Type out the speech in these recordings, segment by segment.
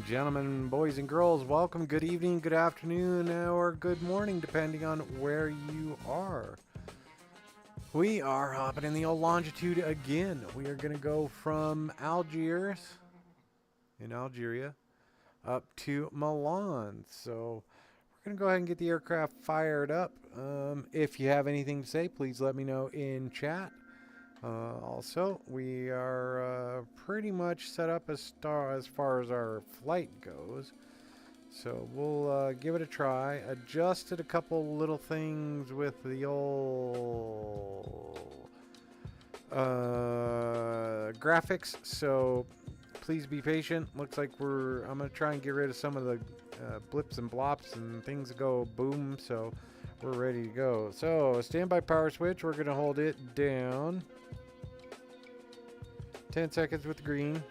gentlemen, boys and girls, welcome, good evening, good afternoon, or good morning, depending on where you are. We are hopping in the old longitude again. We are going to go from Algiers in Algeria up to Milan. So we're going to go ahead and get the aircraft fired up. If you have anything to say, please let me know in chat. Also, we are pretty much set up as far as our flight goes. So we'll give it a try. Adjusted a couple little things with the old graphics. So please be patient. Looks like I'm going to try and get rid of some of the blips and blops and things that go boom. So we're ready to go. So standby power switch. We're going to hold it down. 10 seconds with the green.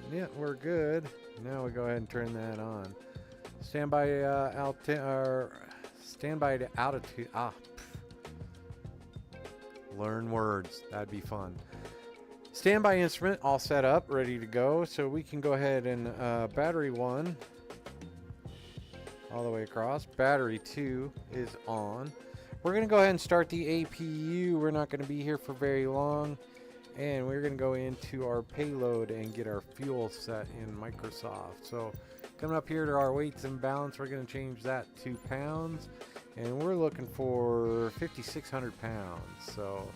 And yeah, we're good. Now we go ahead and turn that on. Standby standby to altitude. Learn words. That'd be fun. Standby instrument all set up, ready to go. So we can go ahead and battery 1 all the way across. Battery 2 is on. We're going to go ahead and start the APU. We're not going to be here for very long. And we're going to go into our payload and get our fuel set in Microsoft. So coming up here to our weights and balance, we're going to change that to pounds. And we're looking for 5,600 pounds. So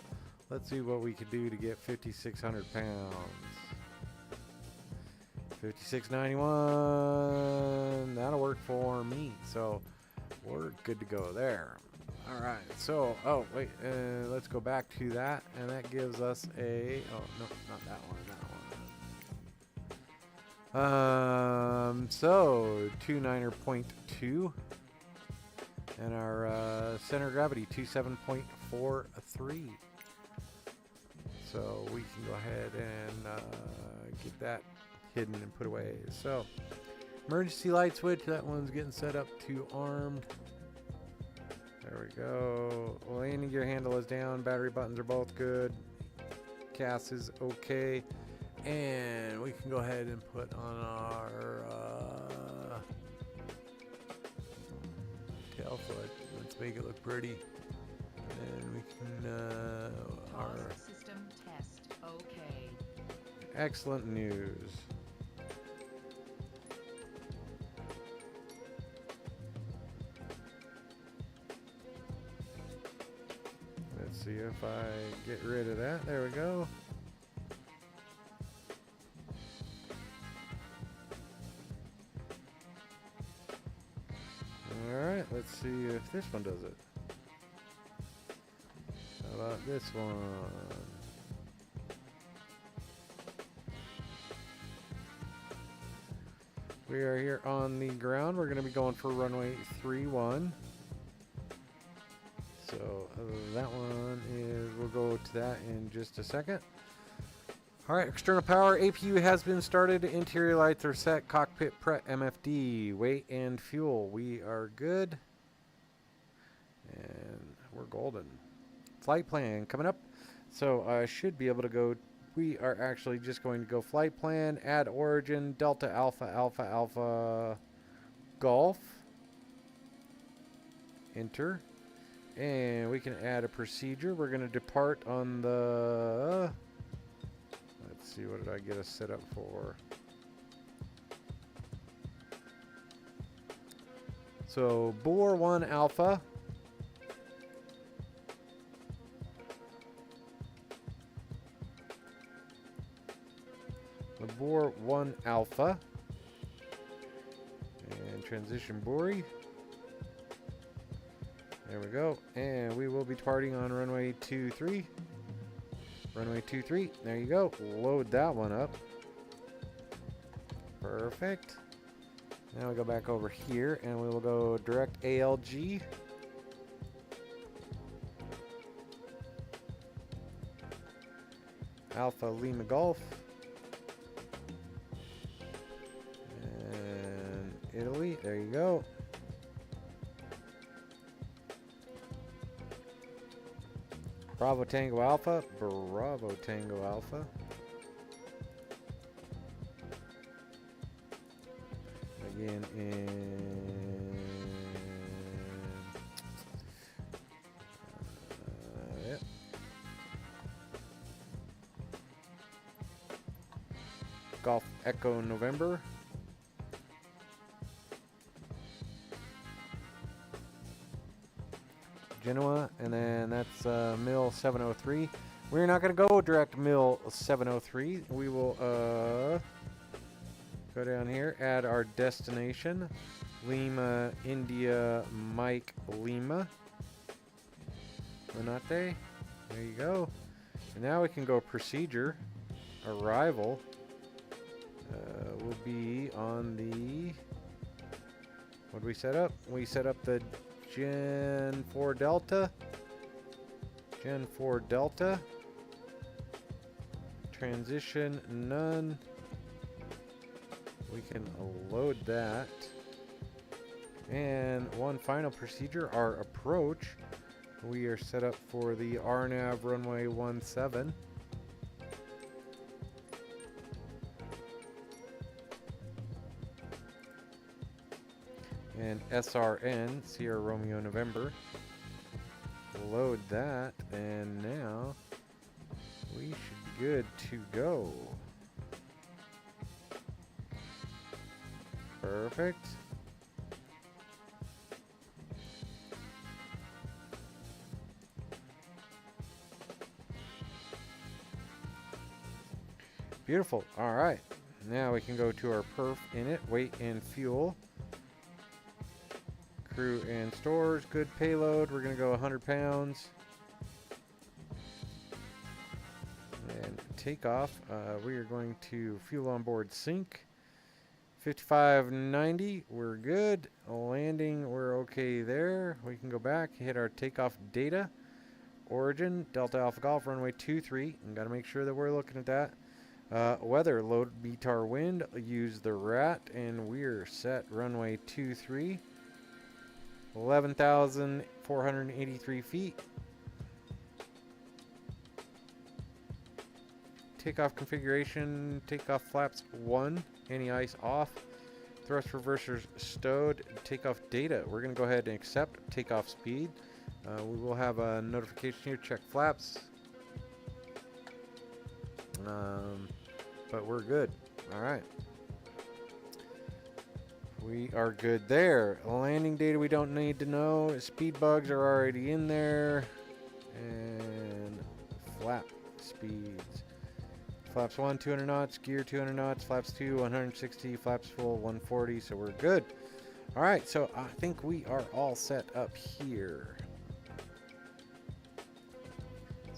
let's see what we could do to get 5,600 pounds. 5691. That'll work for me. So we're good to go there. All right. So, oh wait, let's go back to that, and that gives us a. Oh no, not that one. So 29.2, and our center of gravity 27.43. So we can go ahead and get that hidden and put away. So emergency light switch, that one's getting set up to armed. There we go. Landing gear handle is down. Battery buttons are both good. CAS is okay. And we can go ahead and put on our tail foot. Let's make it look pretty. And we can our system test okay. Excellent news. Let's see if I get rid of that. There we go. Alright, let's see if this one does it. How about this one? We are here on the ground. We're going to be going for runway 31. So that one is, we'll go to that in just a second. All right, external power, APU has been started. Interior lights are set. Cockpit prep, MFD, weight and fuel. We are good. And we're golden. Flight plan coming up. So I should be able to go. We are actually just going to go flight plan, add origin, Delta Alpha, Alpha, Alpha, Golf. Enter. And we can add a procedure. We're going to depart on the... let's see, what did I get us set up for? So, Bore 1 Alpha. The Bore 1 Alpha. And transition Bore. There we go. And we will be departing on runway 23. Runway 23. There you go. Load that one up. Perfect. Now we go back over here and we will go direct ALG. Alpha Lima Golf. And Italy. There you go. Bravo Tango Alpha. Bravo Tango Alpha. Again in... yeah. Golf Echo November. Genoa, and then that's MIL 703. We're not going to go direct MIL 703. We will go down here, add our destination, Lima, India, Mike, Lima, Minate. There you go. And now we can go procedure. Arrival will be on the... What did we set up? We set up the Gen 4 Delta. Gen 4 Delta. Transition none. We can load that. And one final procedure, our approach. We are set up for the RNAV runway 17. And SRN, Sierra Romeo November. Load that, and now we should be good to go. Perfect. Beautiful. All right. Now we can go to our perf init, weight and fuel. Crew and stores, good payload. We're going to go 100 pounds. And takeoff, we are going to fuel on board sync. 5590, we're good. Landing, we're okay there. We can go back, hit our takeoff data. Origin, Delta Alpha Golf, runway 23. And got to make sure that we're looking at that. Weather, load BTAR wind, use the RAT, and we're set runway 23. 11,483 feet. Takeoff configuration, takeoff flaps 1, anti-ice off, thrust reversers stowed, takeoff data. We're going to go ahead and accept takeoff speed. We will have a notification here, check flaps. But we're good. All right. We are good there. Landing data we don't need to know. Speed bugs are already in there. And flap speeds. Flaps 1, 200 knots. Gear 200 knots. Flaps 2, 160. Flaps full, 140. So we're good. All right. So I think we are all set up here.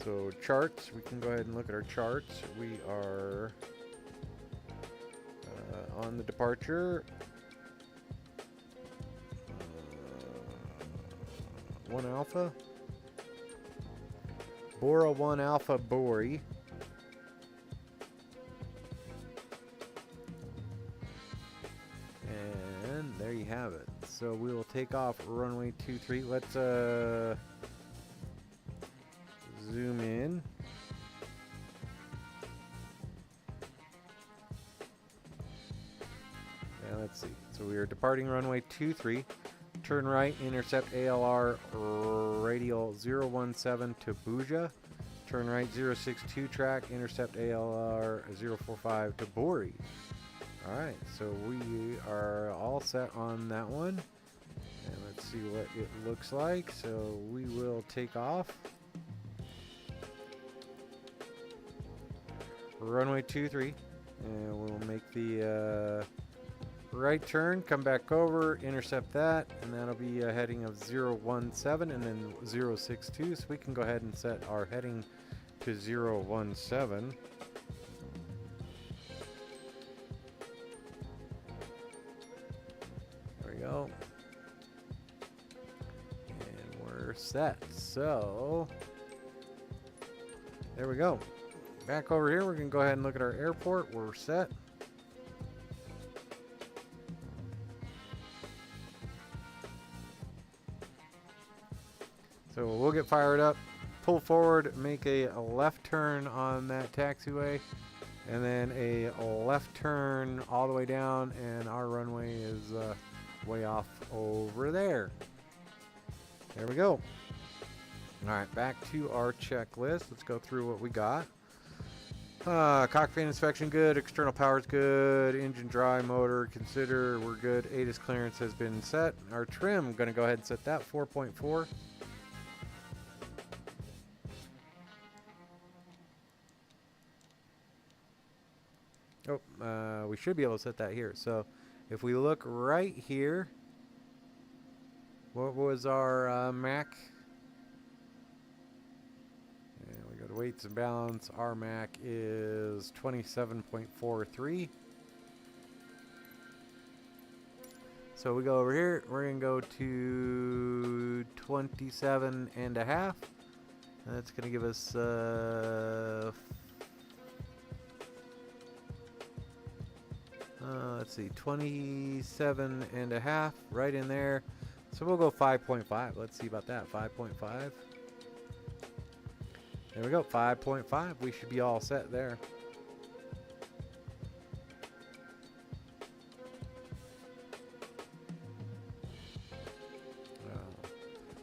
So charts. We can go ahead and look at our charts. We are on the departure. 1 Alpha. Bora 1 Alpha Bori. And there you have it. So we will take off runway 23. Let's zoom in. And let's see. So we are departing runway 23. Turn right, intercept ALR radial 017 to Buja. Turn right 062 track, intercept ALR 045 to Bori. Alright, so we are all set on that one. And let's see what it looks like. So we will take off. Runway 23. And we'll make the right turn, come back over, intercept that, and that'll be a heading of 017 and then 062. So we can go ahead and set our heading to 017. There we go. And we're set. So there we go. Back over here, we're going to go ahead and look at our airport. We're set. So we'll get fired up pull forward, make a left turn on that taxiway, and then a left turn all the way down, and our runway is way off over there. There we go. Alright, back to our checklist. Let's go through what we got. Cockpit inspection good, external power's good, engine dry, motor consider, we're good. ATIS clearance has been set. Our trim, going to go ahead and set that 4.4. Oh, we should be able to set that here. So if we look right here, what was our MAC? And we go to weights and balance. Our MAC is 27.43. So we go over here. We're going to go to 27 and a half. That's going to give us let's see, 27 and a half right in there. So we'll go 5.5. Let's see about that. 5.5. There we go. 5.5. We should be all set there.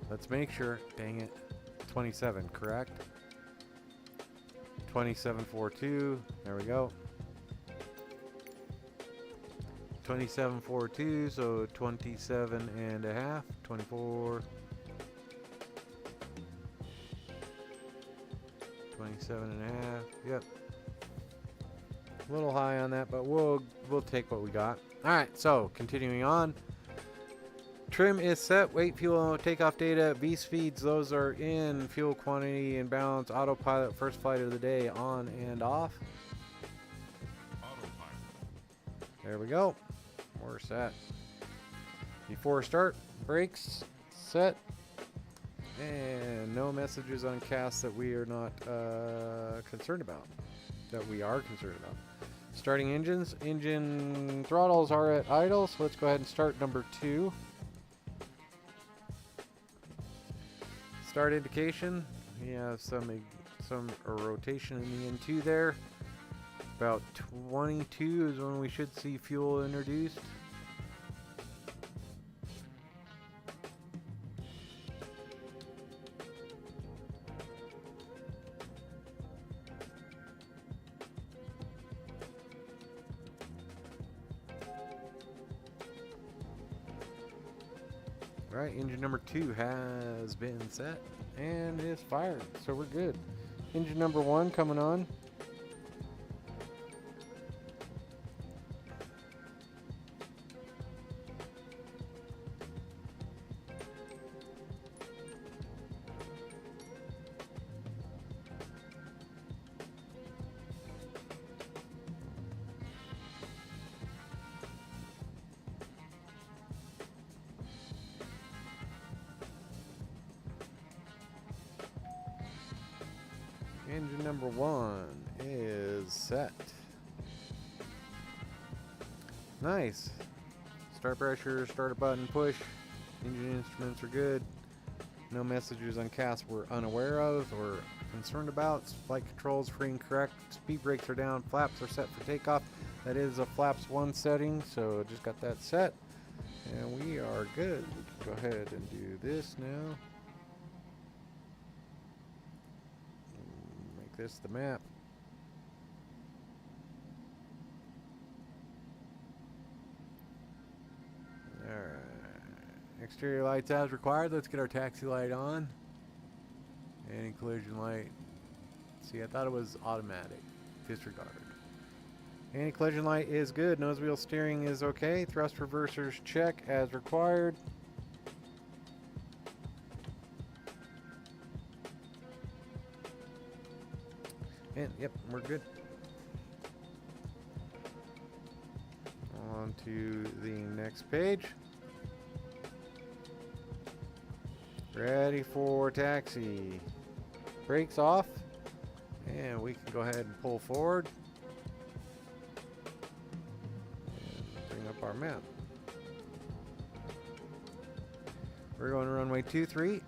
Let's make sure. Dang it. 27, correct? 27.42. There we go. 27.42, so 27 and a half, 24, 27 and a half, yep. A little high on that, but we'll take what we got. All right, so continuing on. Trim is set, weight, fuel, takeoff data, V-speeds, those are in, fuel quantity and balance, autopilot, first flight of the day, on and off. Autopilot. There we go. We're set. Before start, brakes set, and no messages on CAS that we are not concerned about. That we are concerned about. Starting engines. Engine throttles are at idle, so let's go ahead and start number 2. Start indication. We have some rotation in the N2 there. About 22 is when we should see fuel introduced. Alright, engine number 2 has been set and is fired, so we're good. Engine number 1 coming on. Engine number 1 is set. Nice. Start pressure, starter button, push. Engine instruments are good. No messages on CAS we're unaware of or concerned about. Flight controls free and correct. Speed brakes are down. Flaps are set for takeoff. That is a flaps 1 setting, so just got that set. And we are good. We can go ahead and do this now. This the map. Alright. Exterior lights as required. Let's get our taxi light on. And collision light. See, I thought it was automatic. Disregard. Anti-collision light is good. Nose wheel steering is okay. Thrust reversers check as required. And yep, we're good. On to the next page. Ready for taxi. Brakes off. And we can go ahead and pull forward. And bring up our map. We're going to runway 23.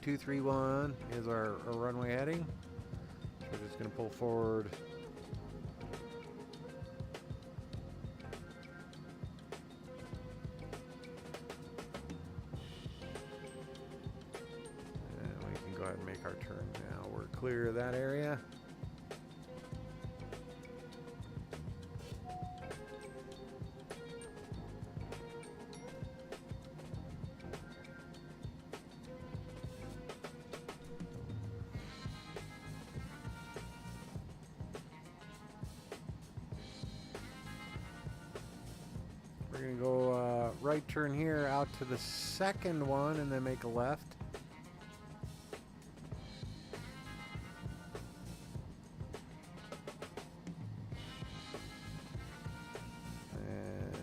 231 is our runway heading. So we're just going to pull forward. And we can go ahead and make our turn now. We're clear of that area. We're going to go right turn here out to the second one and then make a left. And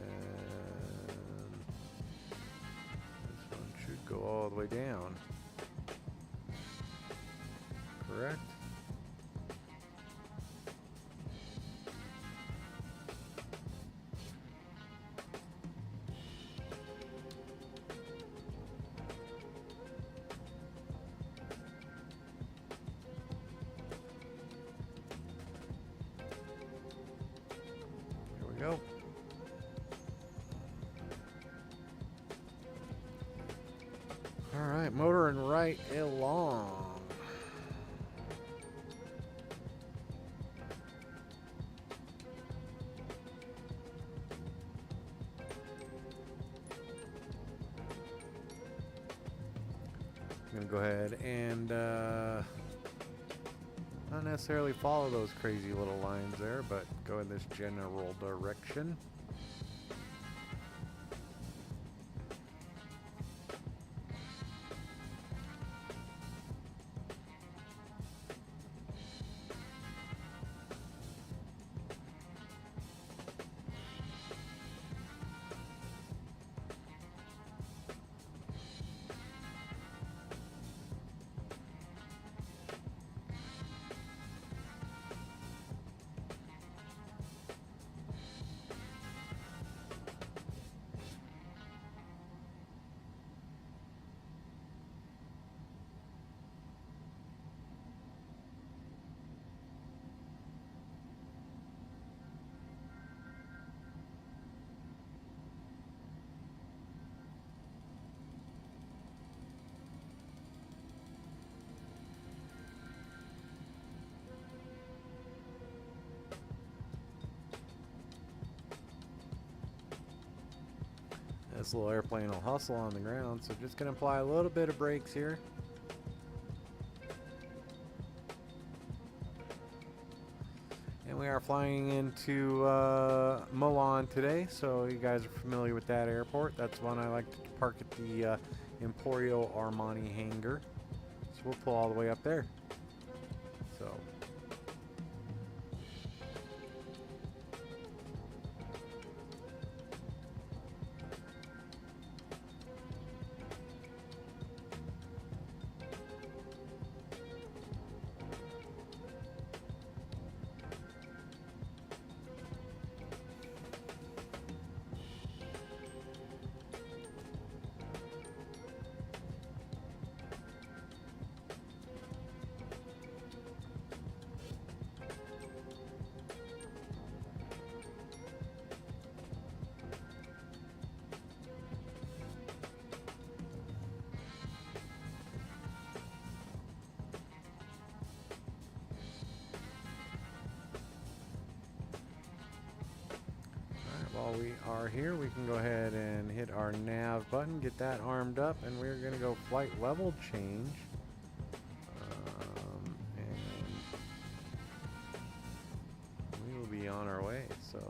this one should go all the way down. Correct? Go. All right, motoring right along. I'm gonna go ahead and not necessarily follow those crazy little lines there, but go in this general direction. This little airplane will hustle on the ground, so just going to apply a little bit of brakes here. And we are flying into Milan today, so you guys are familiar with that airport. That's one I like to park at the Emporio Armani hangar. So we'll pull all the way up there. So. While we are here, we can go ahead and hit our nav button, get that armed up, and we're going to go flight level change. And we will be on our way, so.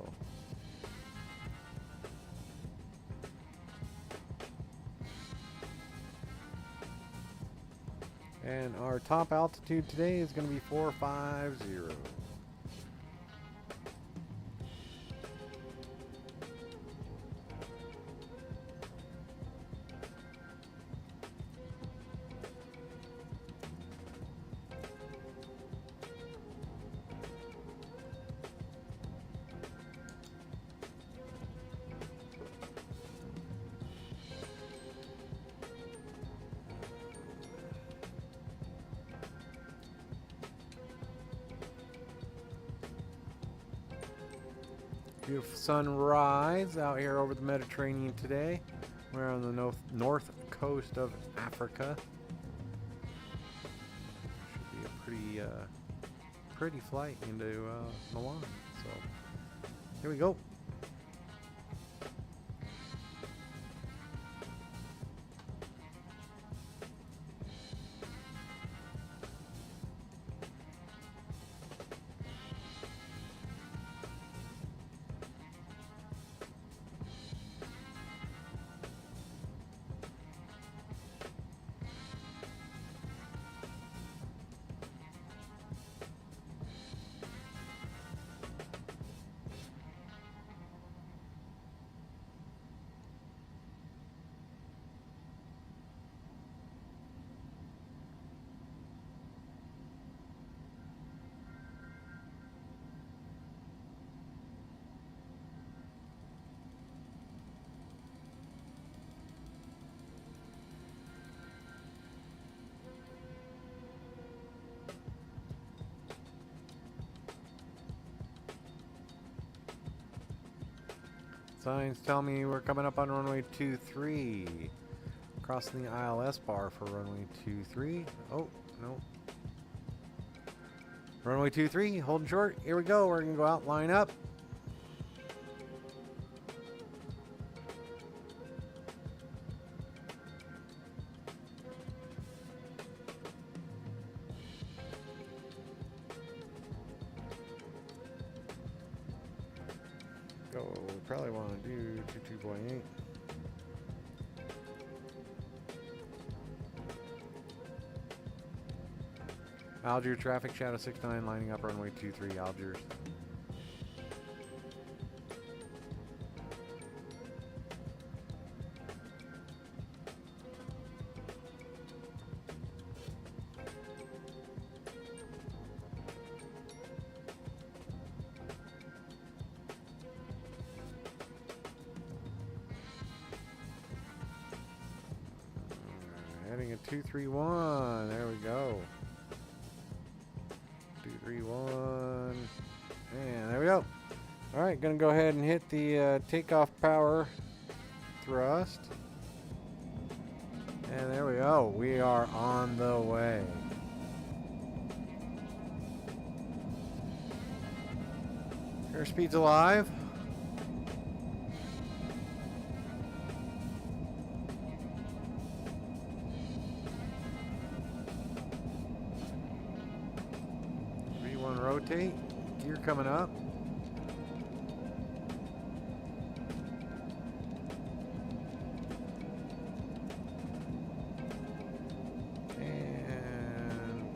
And our top altitude today is going to be 450. Beautiful sunrise out here over the Mediterranean today. We're on the north coast of Africa. Should be a pretty flight into Milan. So here we go. Signs tell me we're coming up on runway 23. Crossing the ILS bar for runway 23. Oh, no. Runway 23, holding short. Here we go. We're going to go out, line up. Go. We probably want to do 22.8. Algeirs traffic, Shadow 69 lining up runway 23, Algeirs. Heading at 231. There we go. 231. And there we go. All right, gonna go ahead and hit the takeoff power thrust. And there we go. We are on the way. Airspeed's alive. Rotate, gear coming up. And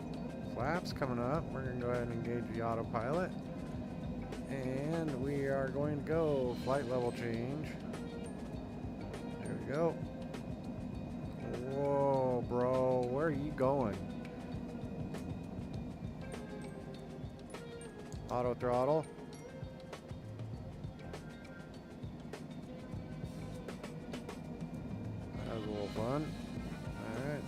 flaps coming up. We're going to go ahead and engage the autopilot. And we are going to go flight level change. There we go. Whoa, bro, where are you going? Auto throttle. That was a little fun. Alright.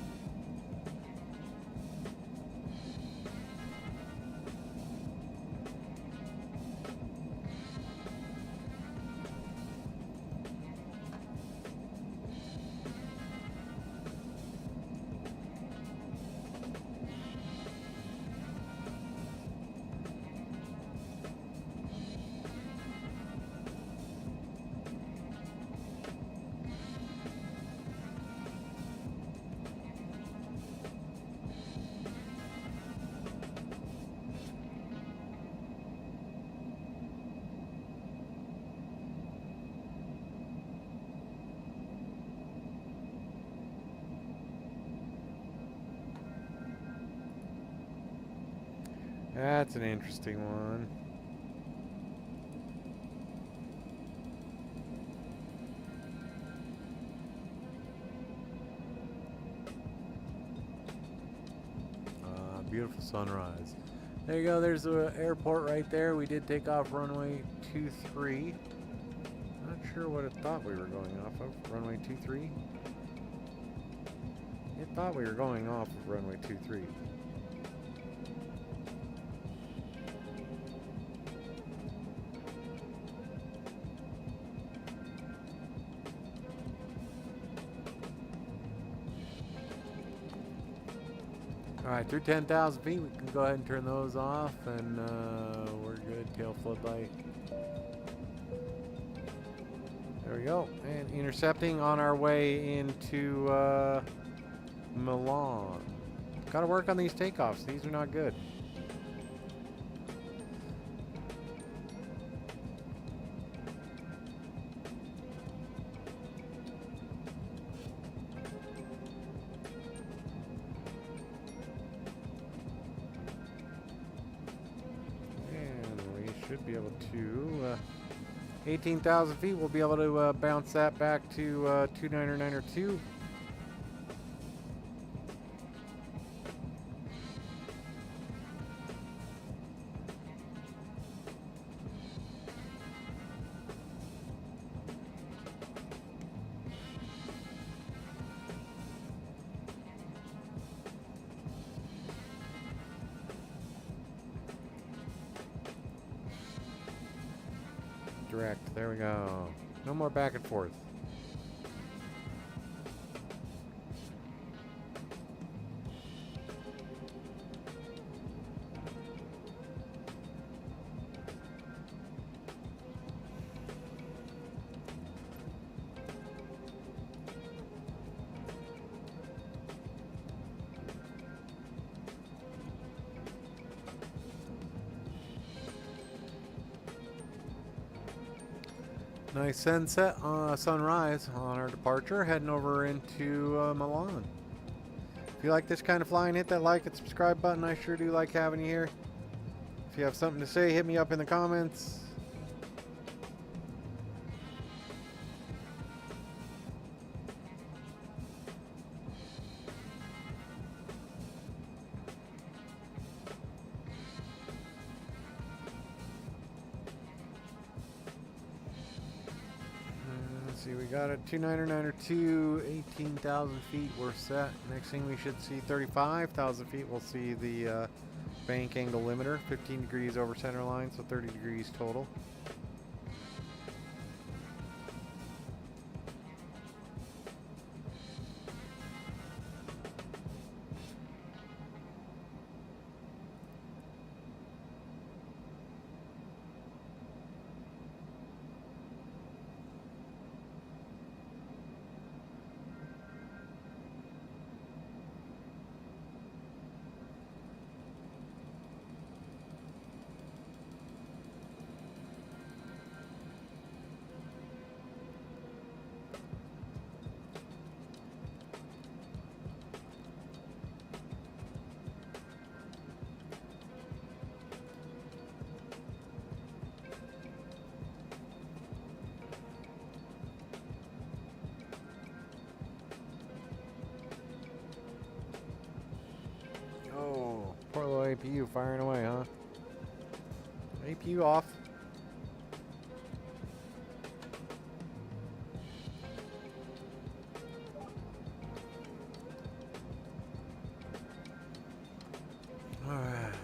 That's an interesting one. Beautiful sunrise. There you go. There's the airport right there. We did take off runway 23. Not sure what it thought we were going off of. Runway 23. It thought we were going off of runway 23. Alright, through 10,000 feet, we can go ahead and turn those off, and we're good. Tail floodlight. There we go. And intercepting on our way into Milan. Gotta work on these takeoffs. These are not good. Should be able to 18,000 feet. We'll be able to bounce that back to 29902. Direct. There we go. No more back and forth. Nice sunset, sunrise on our departure, heading over into Milan. If you like this kind of flying, hit that like and subscribe button. I sure do like having you here. If you have something to say, hit me up in the comments. See, we got it 29902, 18,000 feet, we're set. Next thing we should see 35,000 feet, we'll see the bank angle limiter, 15 degrees over center line, so 30 degrees total. Oh, poor little APU firing away, huh? APU off. All right.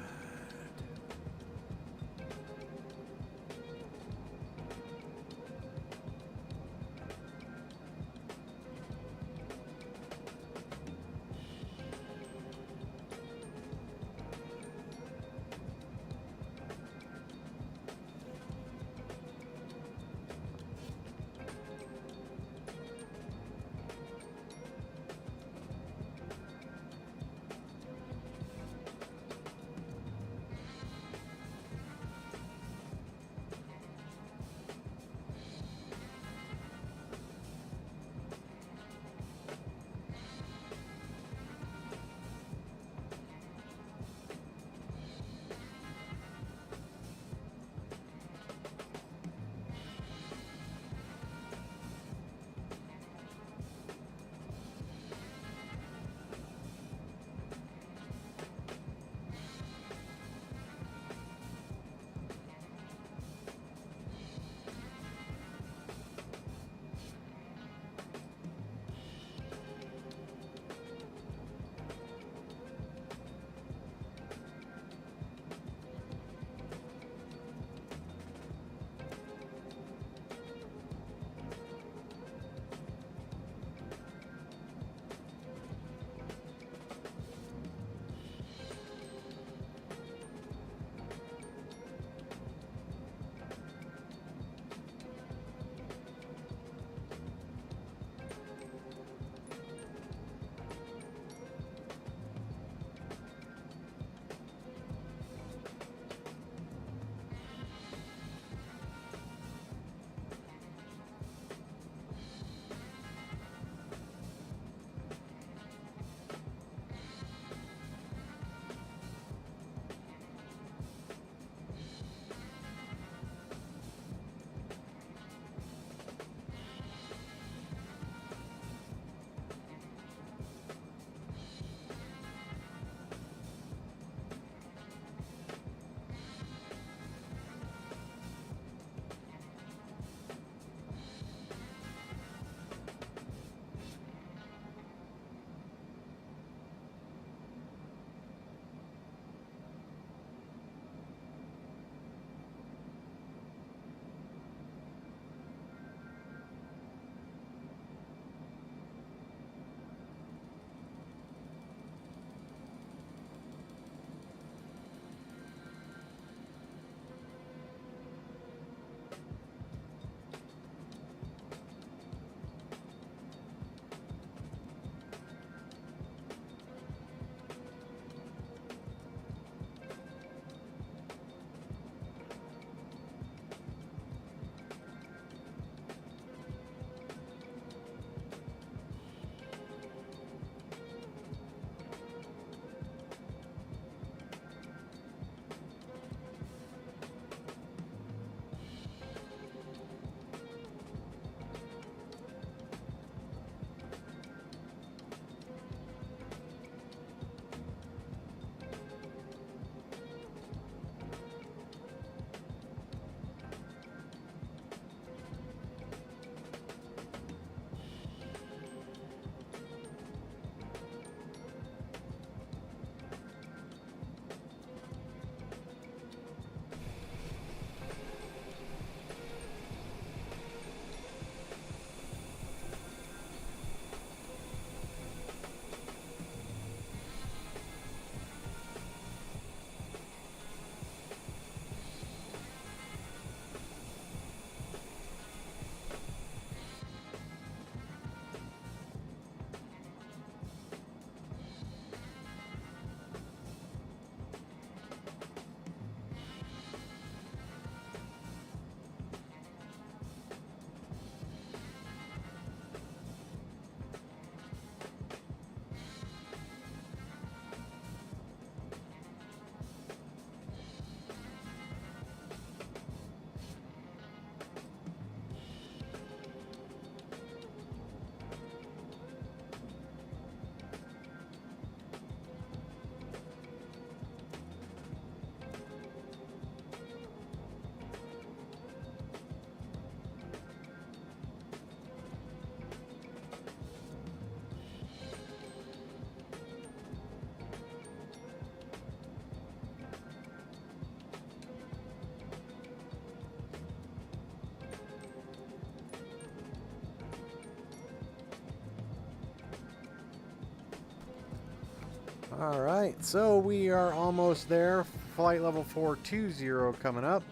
All right, so we are almost there. Flight level 420 coming up.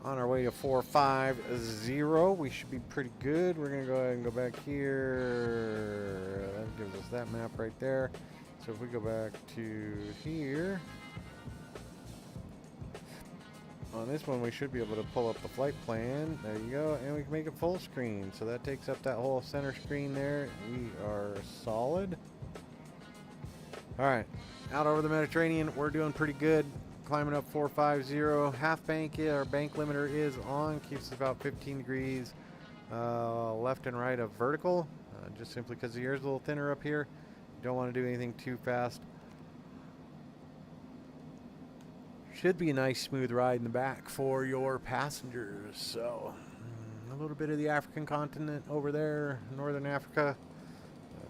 On our way to 450. We should be pretty good. We're going to go ahead and go back here. That gives us that map right there. So if we go back to here. On this one, we should be able to pull up the flight plan. There you go. And we can make it full screen. So that takes up that whole center screen there. We are solid. All right. Out over the Mediterranean, we're doing pretty good. Climbing up 450. Half bank, our bank limiter is on. Keeps us about 15 degrees left and right of vertical. Just simply because the air is a little thinner up here. You don't want to do anything too fast. Should be a nice smooth ride in the back for your passengers. So a little bit of the African continent over there, northern Africa.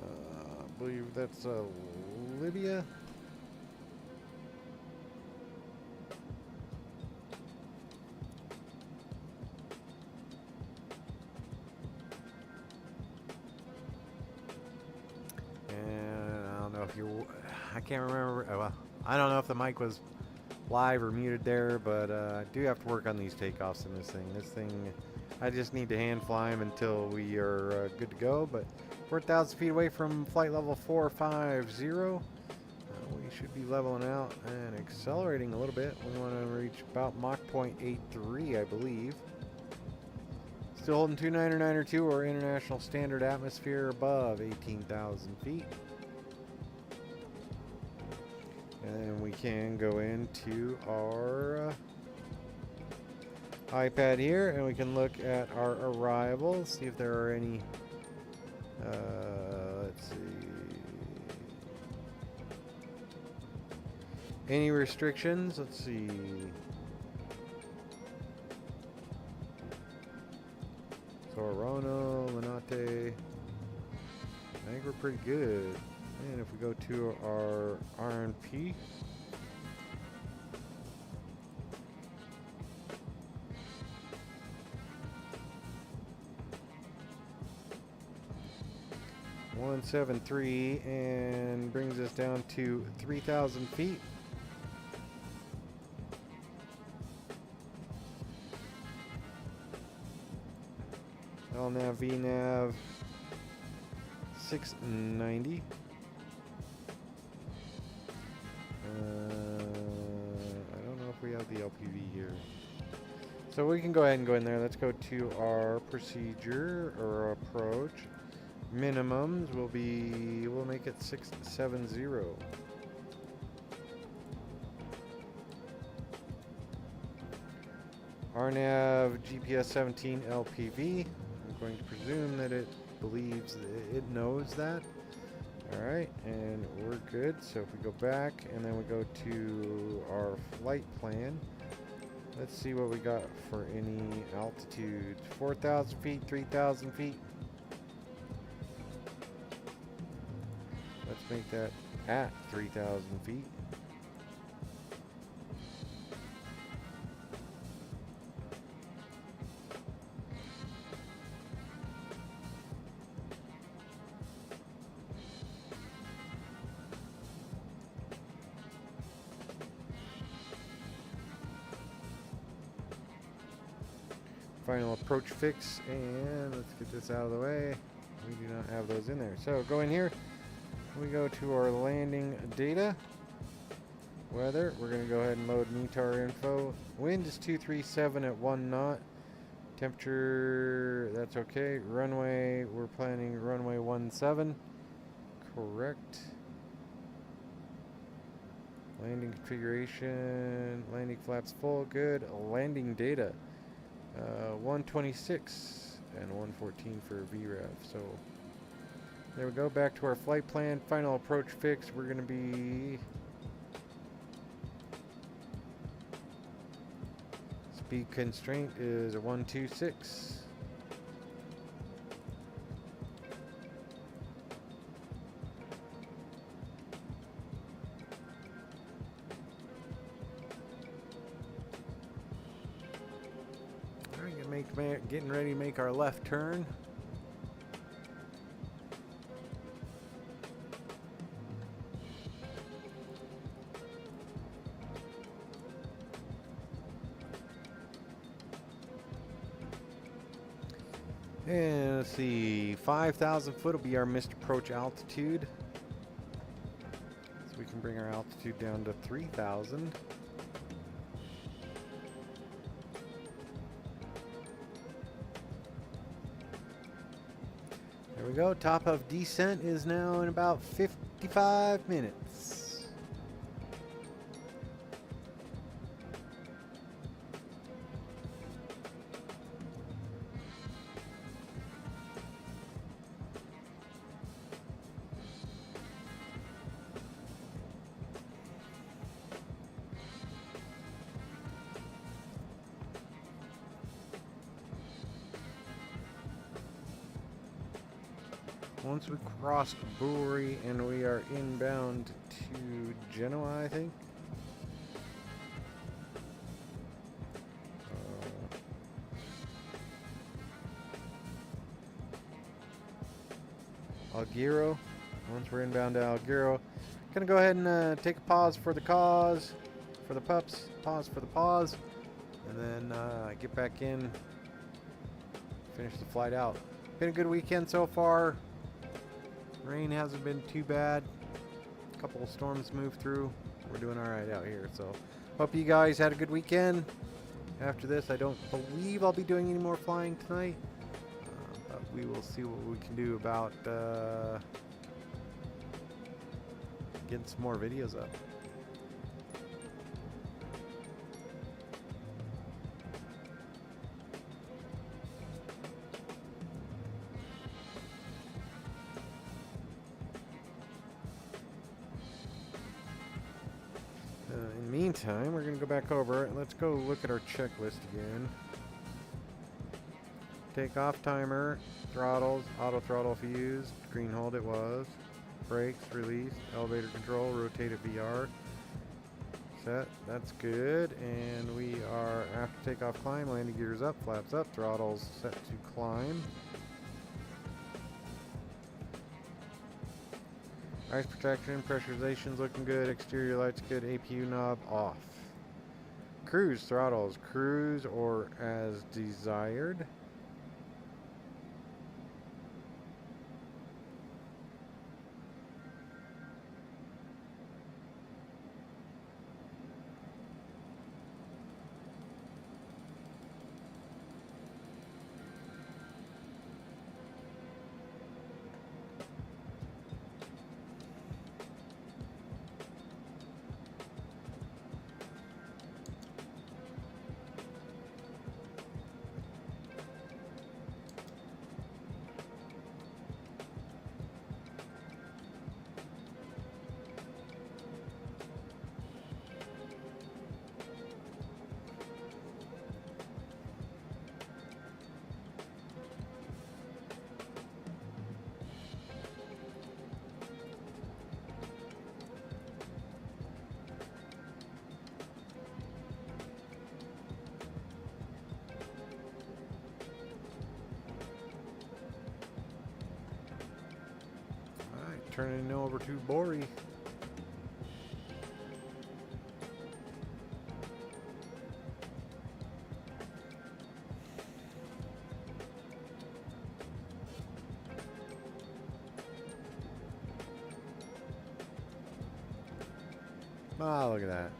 I believe that's Libya. I can't remember. Well, I don't know if the mic was live or muted there, but I do have to work on these takeoffs in this thing. This thing, I just need to hand fly them until we are good to go. But we're 1,000 feet away from flight level 450. We should be leveling out and accelerating a little bit. We want to reach about Mach 0.83, I believe. Still holding 299 or international standard atmosphere above 18,000 feet. And we can go into our iPad here and we can look at our arrivals, see if there are any, let's see, any restrictions. Let's see. Sorono, Linate. I think we're pretty good. And if we go to our RNP, (173) and brings us down to 3,000 feet. LNAV, VNAV 690. I don't know if we have the LPV here. So we can go ahead and go in there. Let's go to our procedure or approach. Minimums will be, we'll make it 670. RNAV GPS 17 LPV. I'm going to presume that it believes that it knows that. Alright, and we're good. So if we go back and then we go to our flight plan, let's see what we got for any altitudes. 4,000 feet, 3,000 feet. Let's make that at 3,000 feet. Final approach fix, and let's get this out of the way. We do not have those in there. So go in here. We go to our landing data. Weather, we're going to go ahead and load METAR info. Wind is 237 at 1 knot. Temperature, that's okay. Runway, we're planning runway 17. Correct. Landing configuration, landing flaps full, good. Landing data. 126 and 114 for VREF. So there we go. Back to our flight plan. Final approach fix. We're going to be speed constraint is a 126. Getting ready to make our left turn. And let's see, 5,000 foot will be our missed approach altitude. So we can bring our altitude down to 3,000. There we go. Top of descent is now in about 55 minutes. Once we cross Buri and we are inbound to Genoa, I think. Algeirs. Once we're inbound to Algeirs, gonna go ahead and take a pause for the cause, for the pups. Pause for the pause, and then get back in. Finish the flight out. Been a good weekend so far. Rain hasn't been too bad. A couple of storms moved through. We're doing all right out here. So hope you guys had a good weekend. After this, I don't believe I'll be doing any more flying tonight. But we will see what we can do about getting some more videos up. In the meantime, we're going to go back over it. Let's go look at our checklist again. Takeoff timer, throttles, auto throttle if used, green hold it was, brakes released, elevator control, rotated VR, set, that's good, and we are after takeoff climb, landing gears up, flaps up, throttles set to climb. Ice protection, pressurization's looking good, exterior lights good, APU knob off. Cruise throttles, cruise or as desired. Turning over to Bori. Ah, look at that.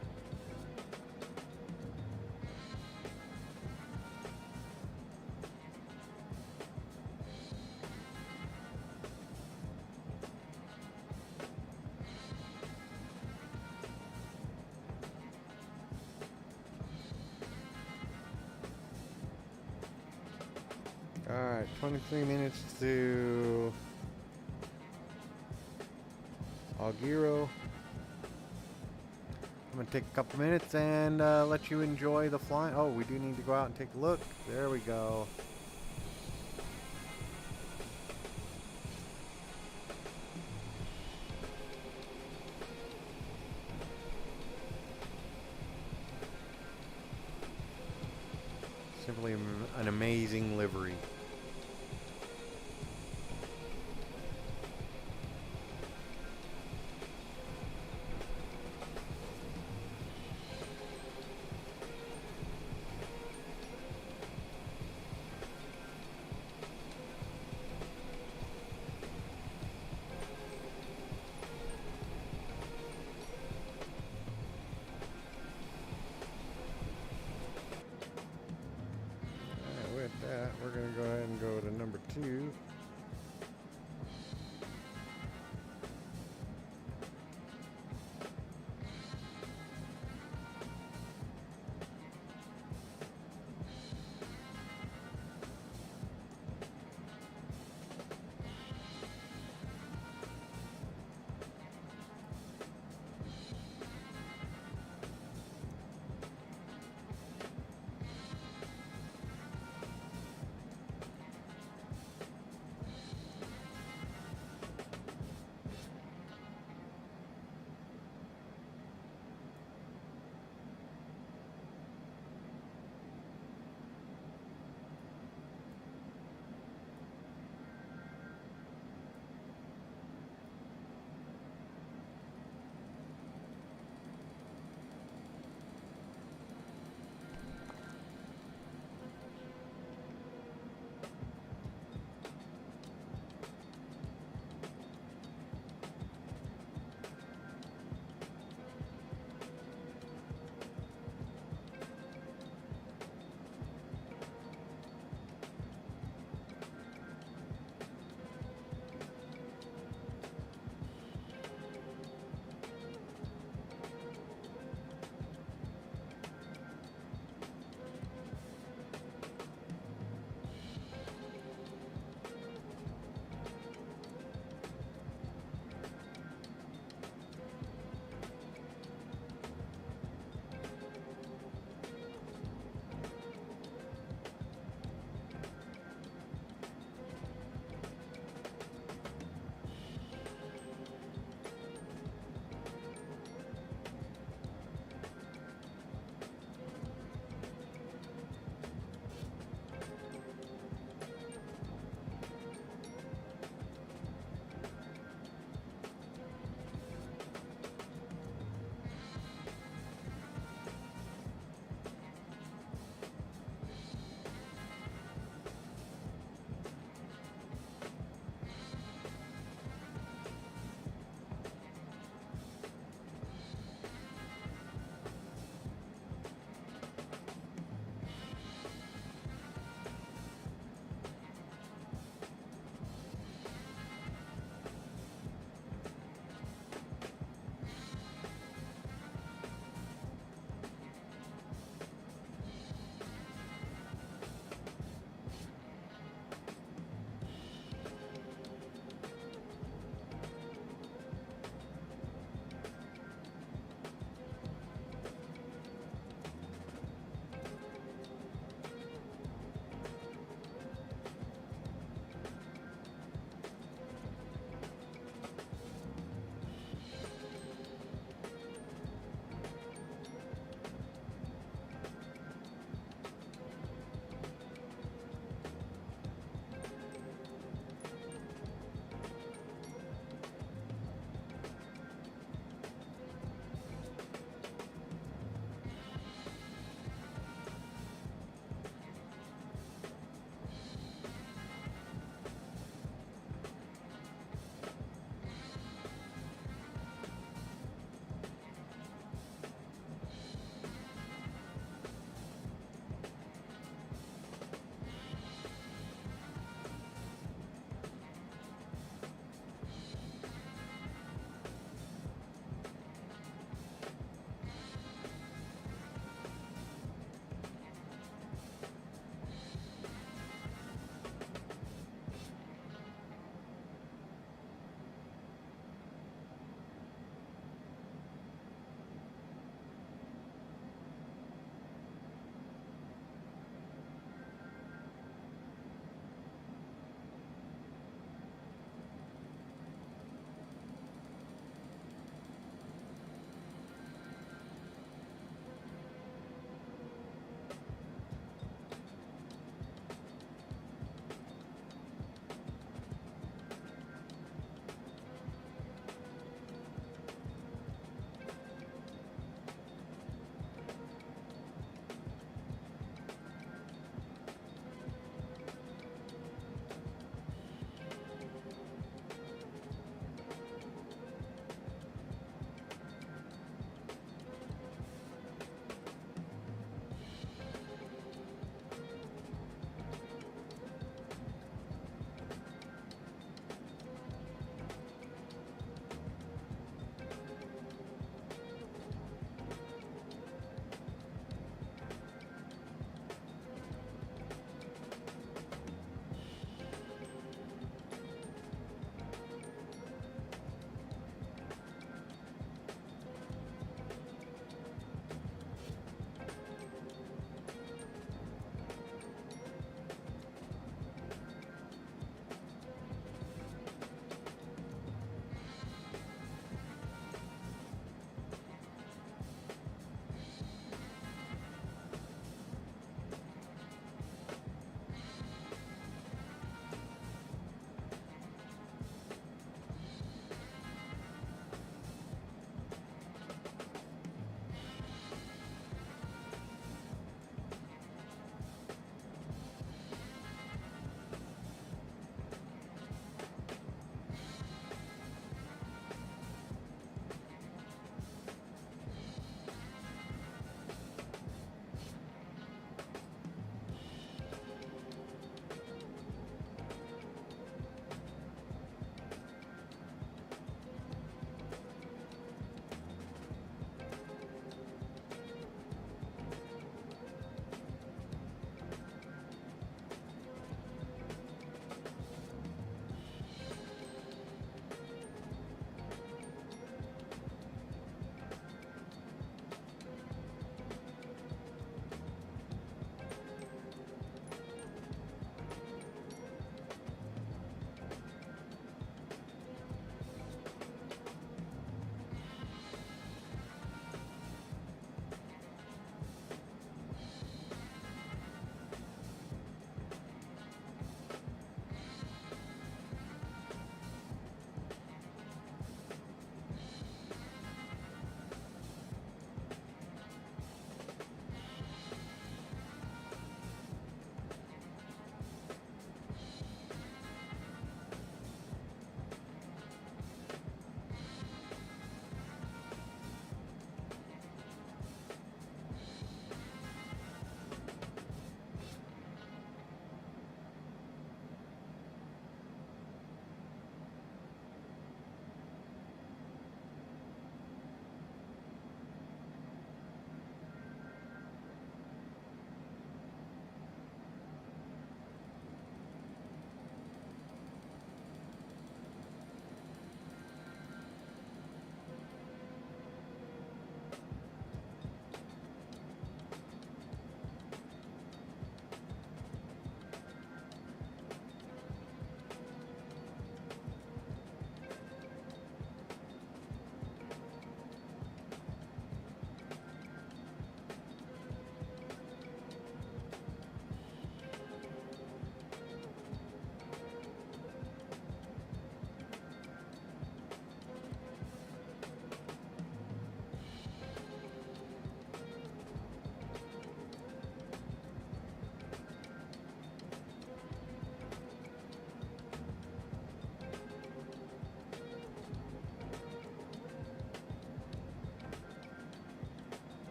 Alright, 23 minutes to Algeirs. I'm going to take a couple minutes and let you enjoy the flying. Oh, we do need to go out and take a look. There we go. Simply an amazing livery. that, we're going to go ahead and go to number 2.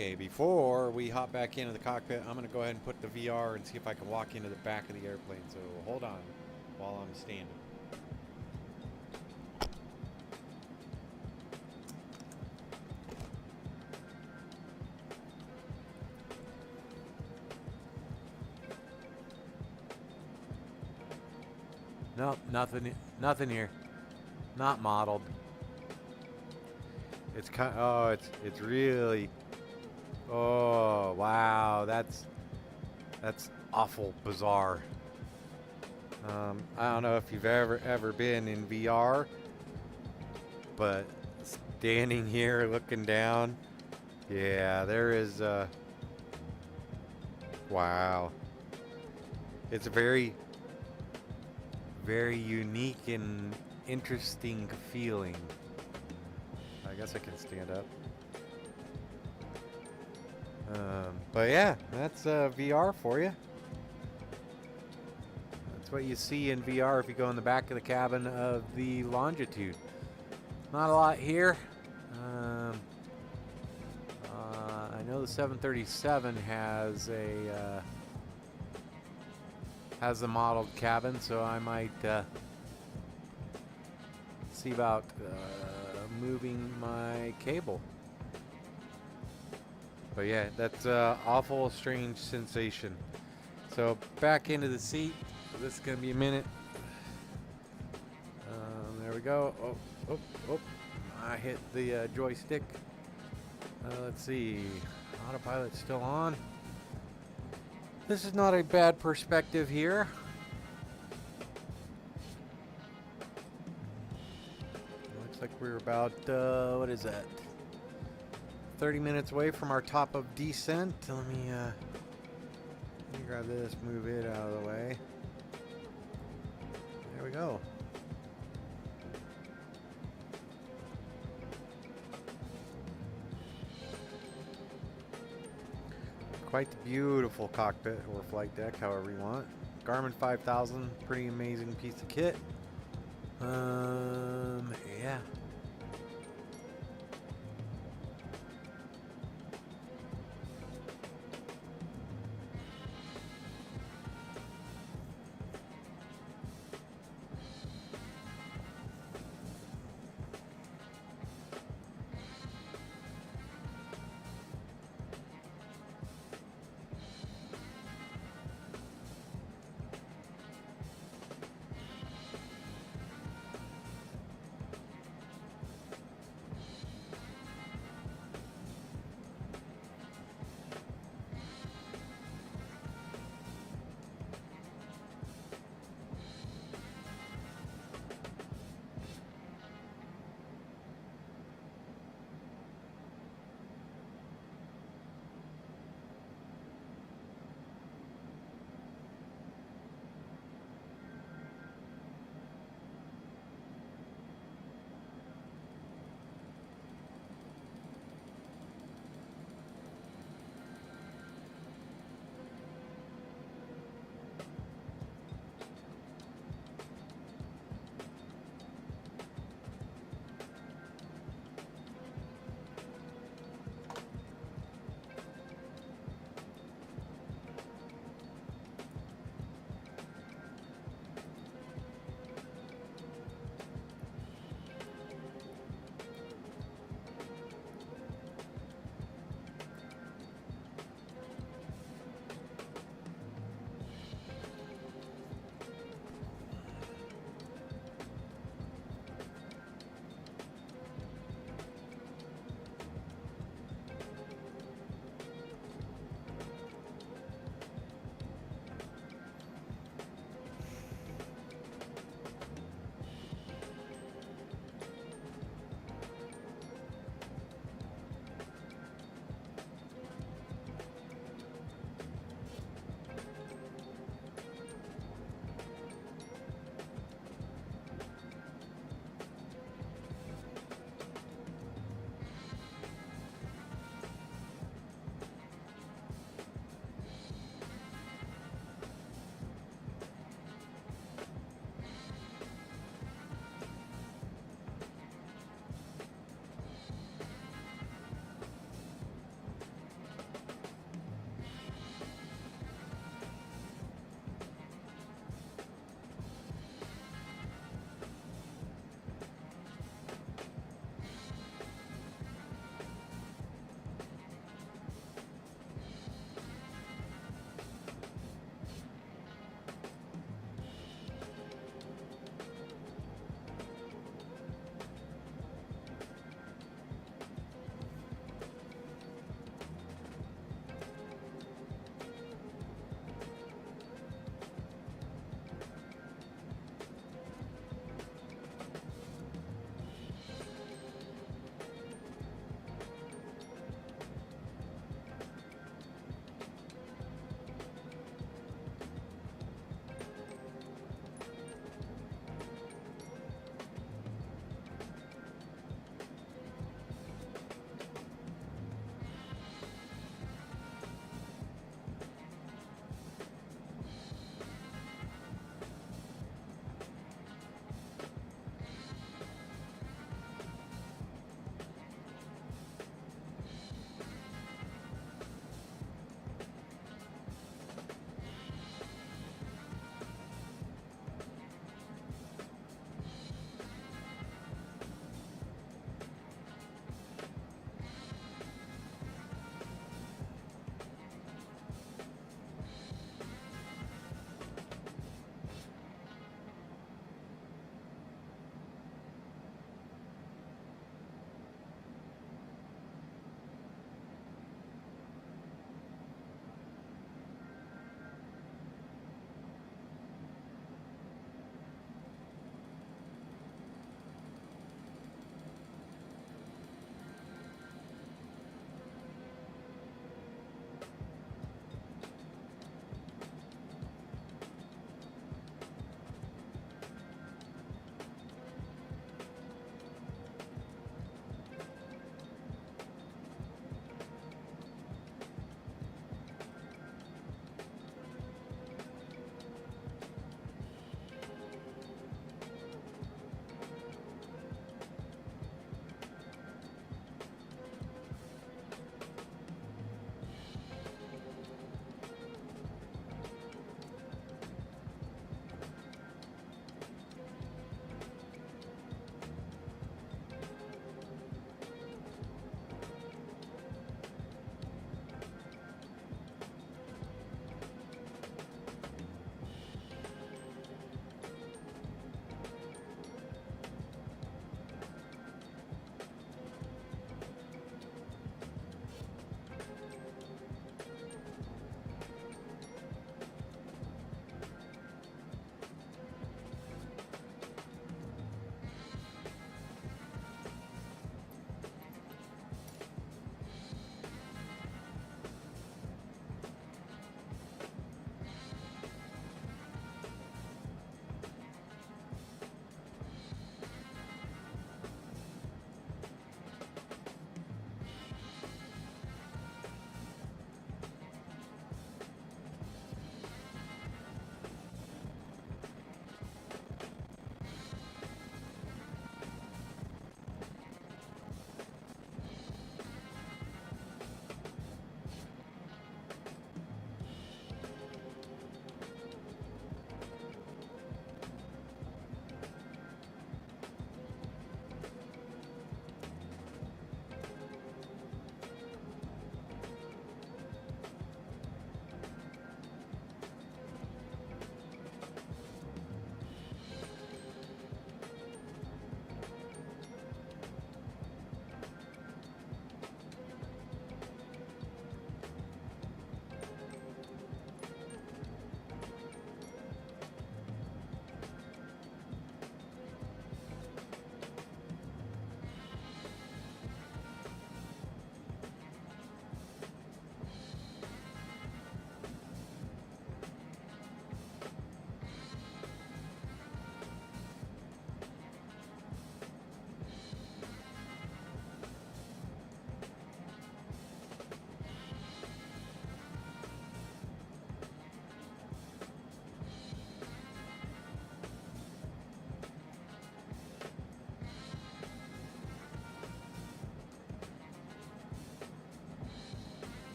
Okay, before we hop back into the cockpit, I'm going to go ahead and put the VR and see if I can walk into the back of the airplane. So hold on while I'm standing. Nope, nothing here. Not modeled. It's kind. Oh, it's really. Oh wow, that's awful bizarre. I don't know if you've ever been in VR, but standing here looking down, yeah, there is. Wow, it's a very unique and interesting feeling. I guess I can stand up. But yeah, that's VR for you. That's what you see in VR if you go in the back of the cabin of the Longitude. Not a lot here. I know the 737 has a modeled cabin, so I might see about moving my cable. But yeah, that's an awful strange sensation. So back into the seat. This is gonna be a minute. There we go. Oh! I hit the joystick. Let's see. Autopilot's still on. This is not a bad perspective here. Looks like we're about, what is that? 30 minutes away from our top of descent. Let me grab this, move it out of the way. There we go. Quite the beautiful cockpit or flight deck, however you want. Garmin 5000, pretty amazing piece of kit. Yeah.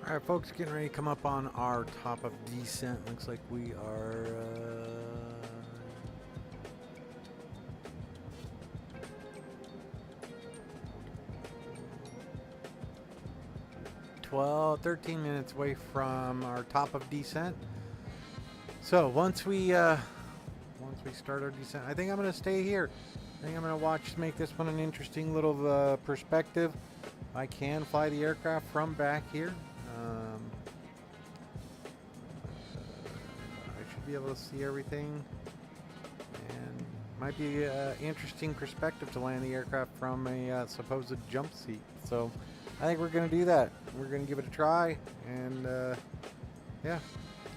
All right, folks, getting ready to come up on our top of descent. Looks like we are 13 minutes away from our top of descent. So once we start our descent, I think I'm going to stay here. I think I'm going to make this one an interesting little perspective. I can fly the aircraft from back here. I should be able to see everything, and might be an interesting perspective to land the aircraft from a supposed jump seat. So I think we're going to do that. We're going to give it a try, and yeah,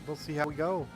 we'll see how we go.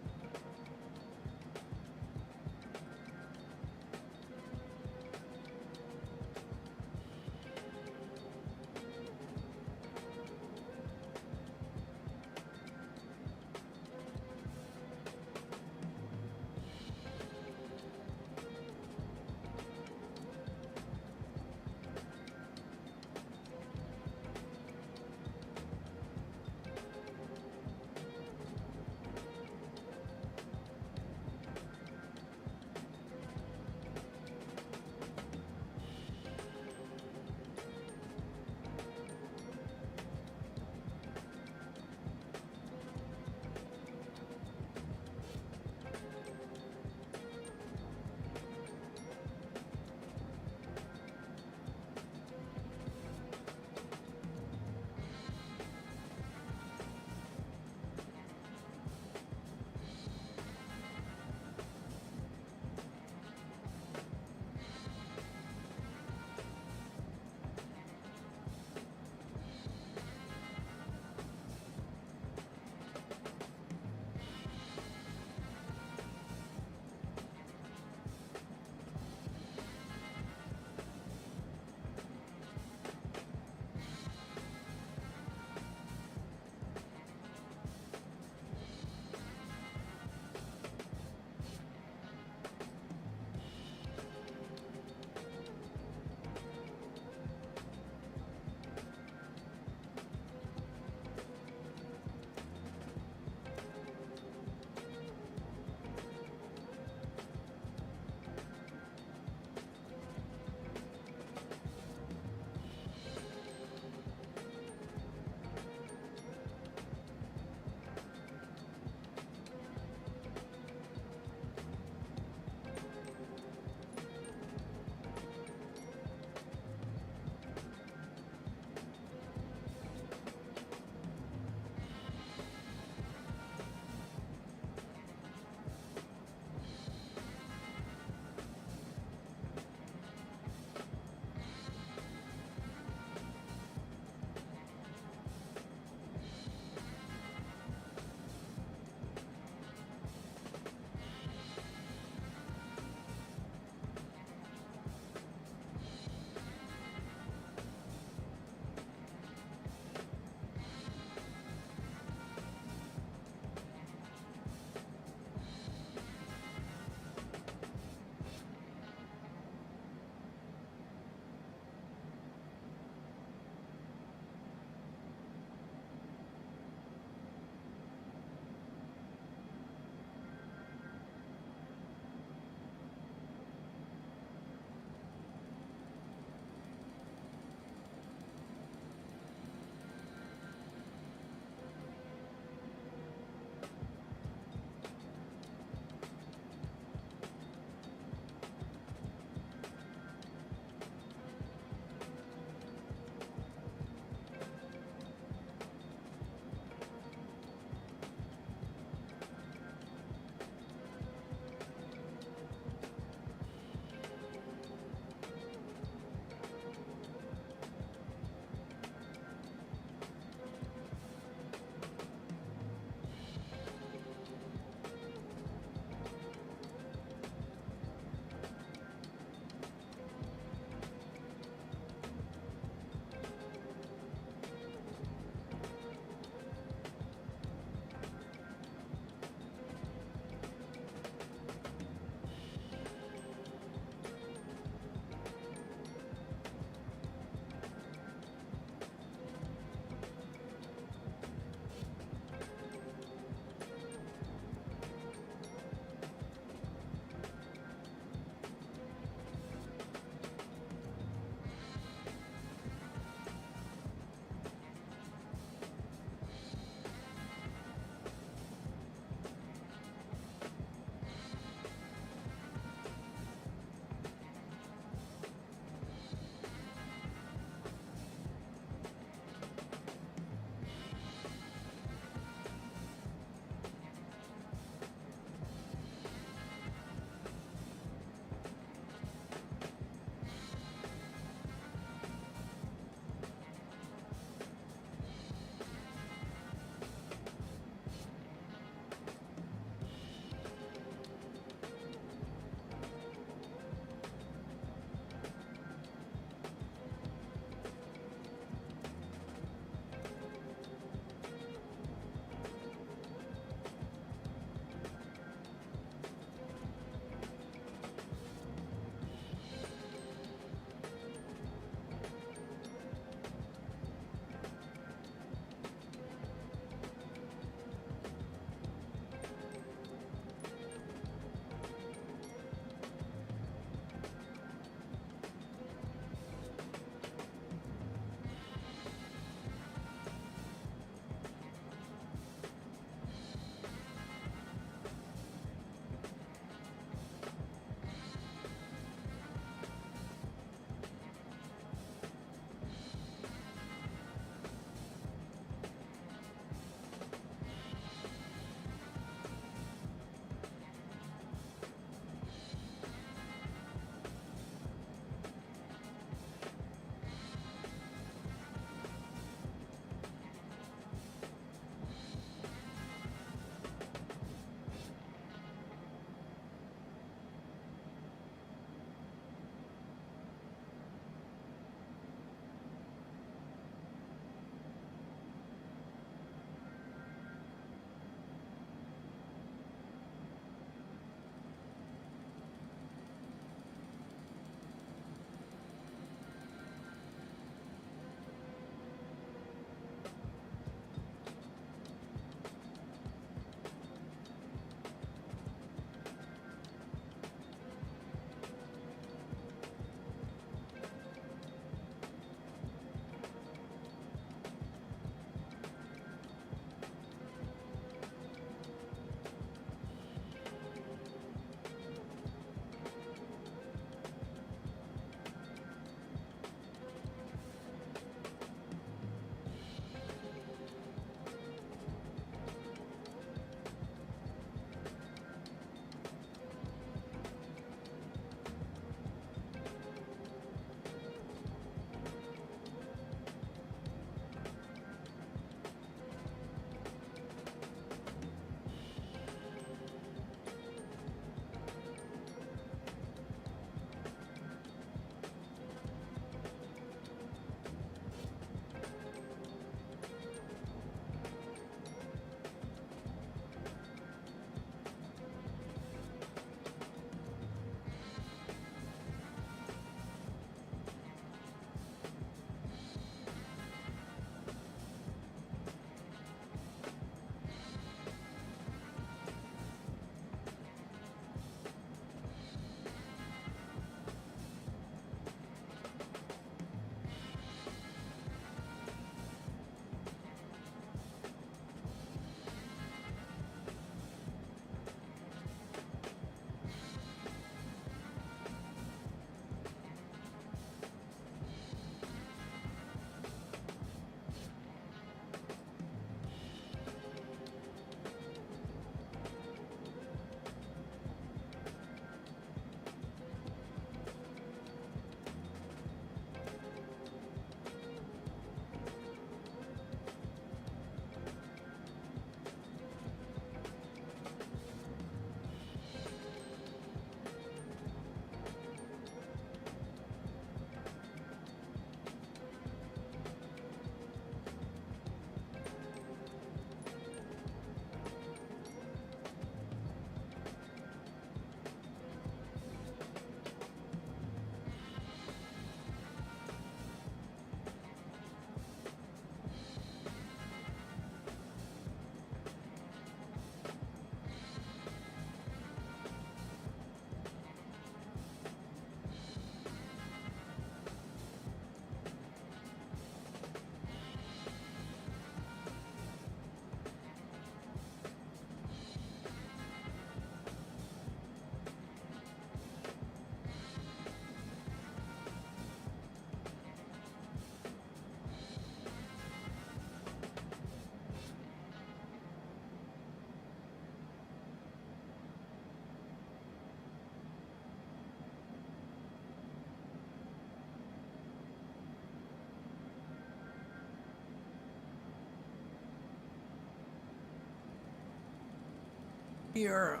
Here.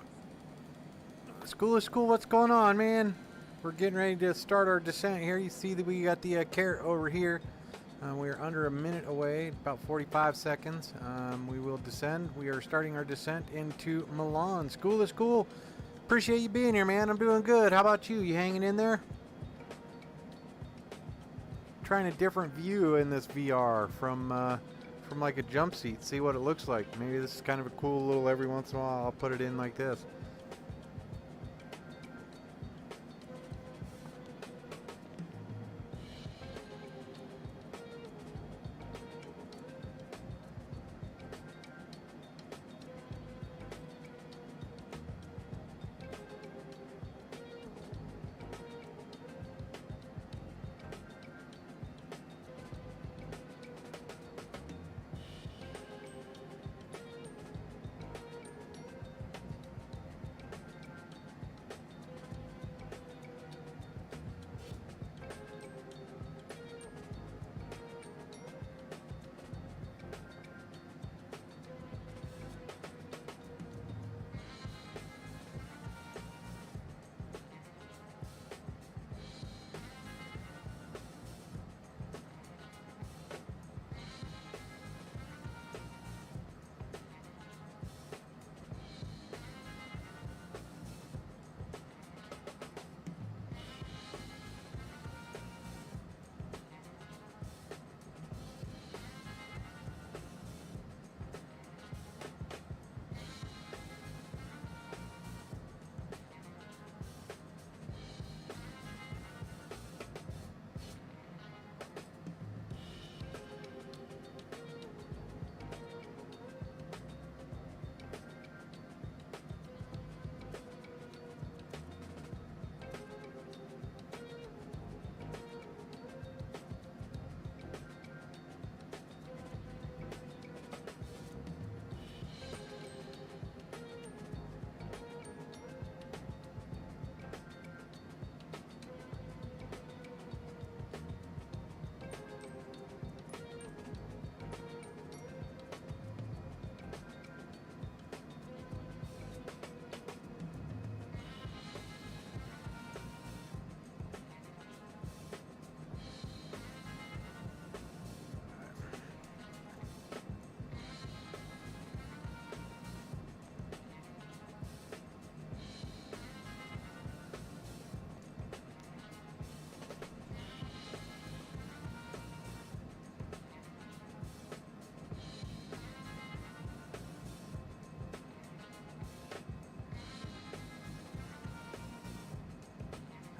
School is school. What's going on, man? We're getting ready to start our descent here. You see that we got the carrot over here. We're under a minute away, about 45 seconds. We will descend. We are starting our descent into Milan. School is school. Appreciate you being here, man. I'm doing good. How about you? You hanging in there? Trying a different view in this VR from like a jump seat. See what it looks like. Maybe this is kind of a cool little, every once in a while I'll put it in like this.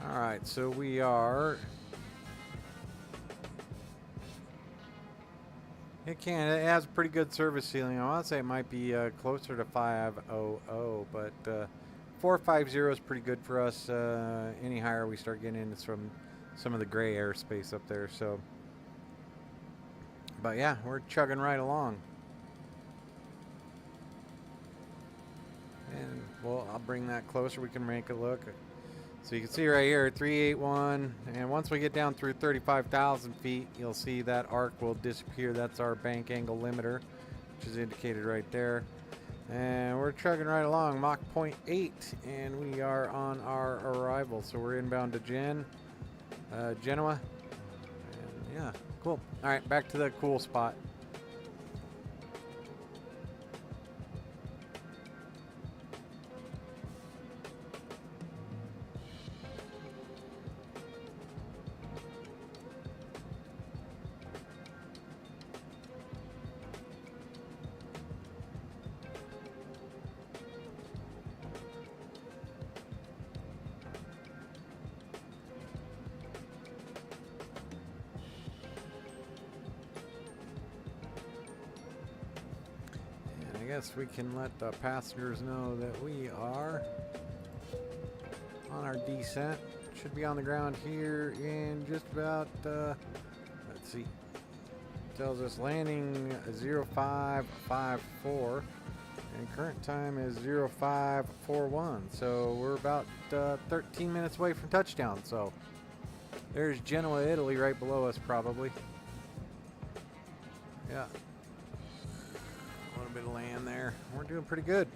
Alright, so we are... It has a pretty good service ceiling. I want to say it might be closer to 500, but 450 is pretty good for us. Any higher we start getting into some of the gray airspace up there. So, but yeah, we're chugging right along. And well, I'll bring that closer. We can make a look. So you can see right here, 381, and once we get down through 35,000 feet, you'll see that arc will disappear. That's our bank angle limiter, which is indicated right there. And we're chugging right along, Mach 0.8, and we are on our arrival. So we're inbound to Genoa, and yeah, cool. All right, back to the cool spot. I guess we can let the passengers know that we are on our descent. Should be on the ground here in just about, let's see, tells us landing 0554 and current time is 0541. So we're about 13 minutes away from touchdown. So there's Genoa, Italy right below us probably. Yeah. A little bit of land there. We're doing pretty good.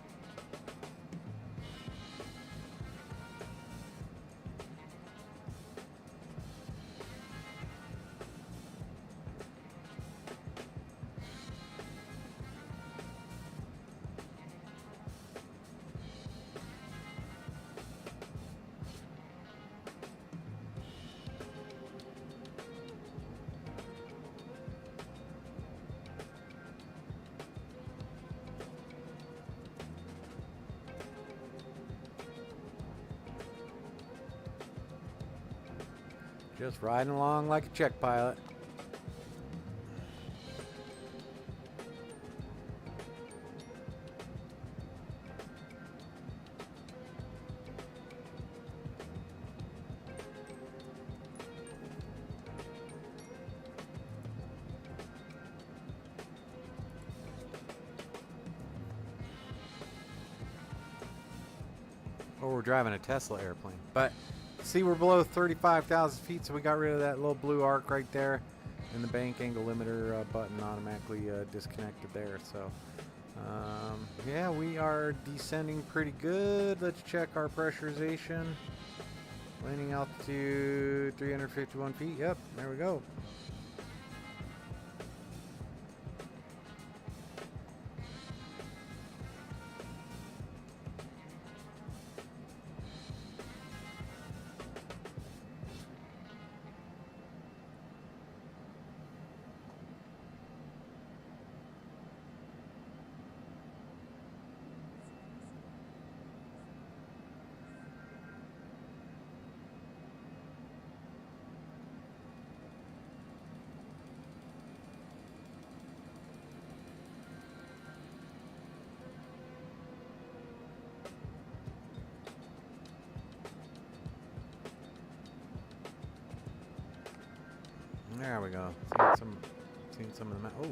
Just riding along like a check pilot. Or we're driving a Tesla airplane. But see, we're below 35,000 feet, so we got rid of that little blue arc right there. And the bank angle limiter button automatically disconnected there. So, yeah, we are descending pretty good. Let's check our pressurization. Landing altitude 351 feet. Yep, there we go. There we go. Seeing some of the map. Oh.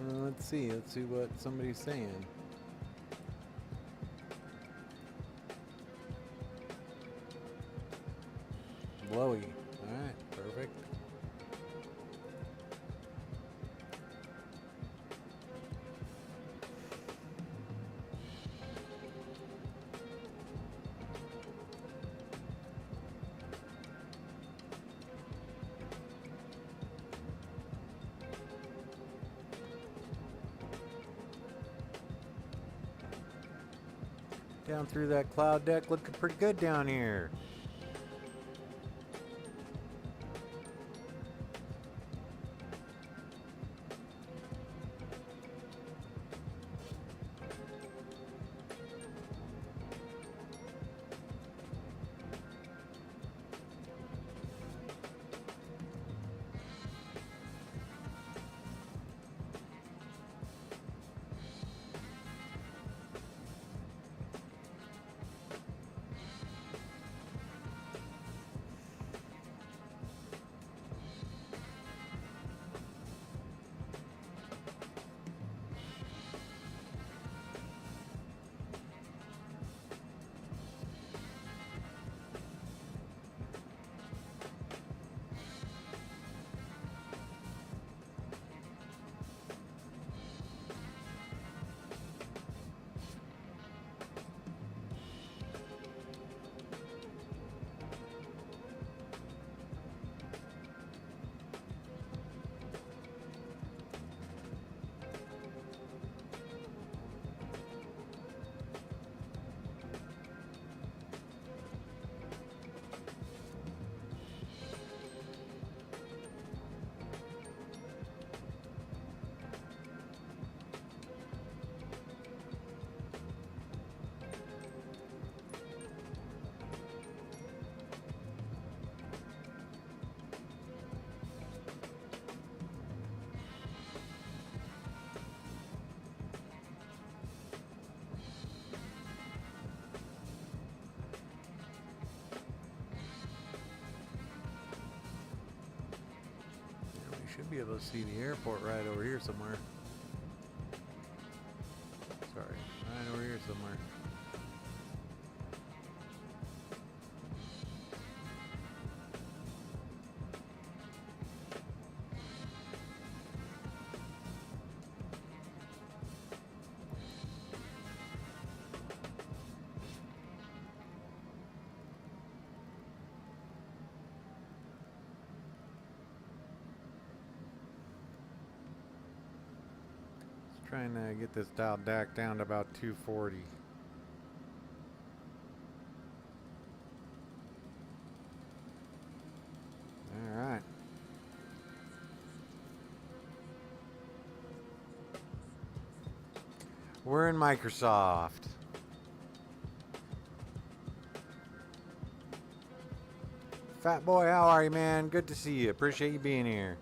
Let's see what somebody's saying. Blowy. Alright, perfect. Down through that cloud deck, looking pretty good down here. Should be able to see the airport right over here somewhere. Sorry, right over here somewhere. Trying to get this dial DAAG down to about 240. All right. We're in Microsoft. Fat boy, how are you, man? Good to see you. Appreciate you being here.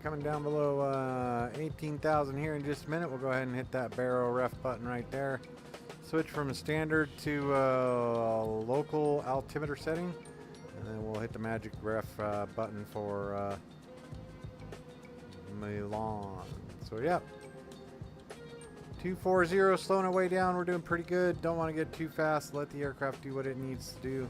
Coming down below 18,000 here in just a minute. We'll go ahead and hit that barrel ref button right there. Switch from a standard to local altimeter setting, and then we'll hit the magic ref button for Milan. So yeah, 240, slowing our way down. We're doing pretty good. Don't want to get too fast. Let the aircraft do what it needs to do.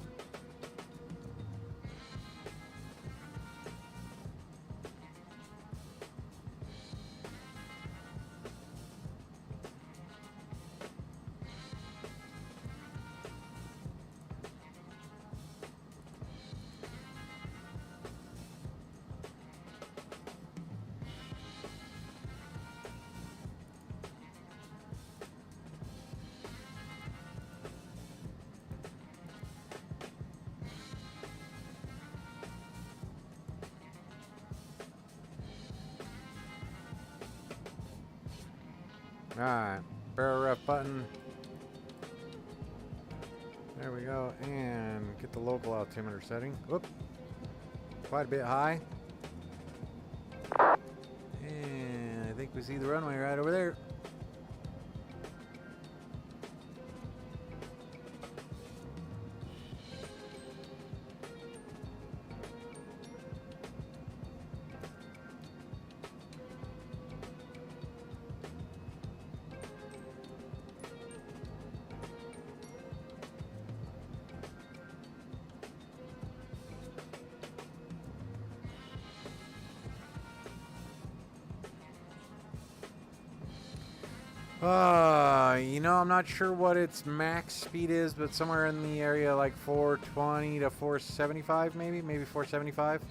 Alright, barrel ref button. There we go, and get the local altimeter setting. Whoop, quite a bit high. And I think we see the runway right over there. You know, I'm not sure what its max speed is, but somewhere in the area like 420 to 475 maybe 475.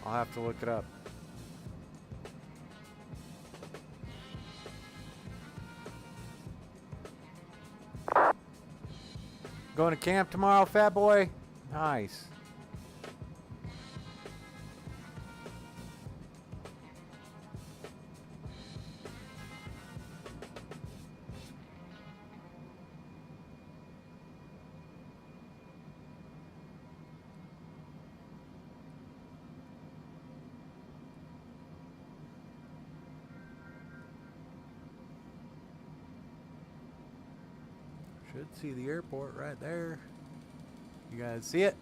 I'll have to look it up. Going to camp tomorrow, fat boy? Nice. Should see the airport right there. You guys see it?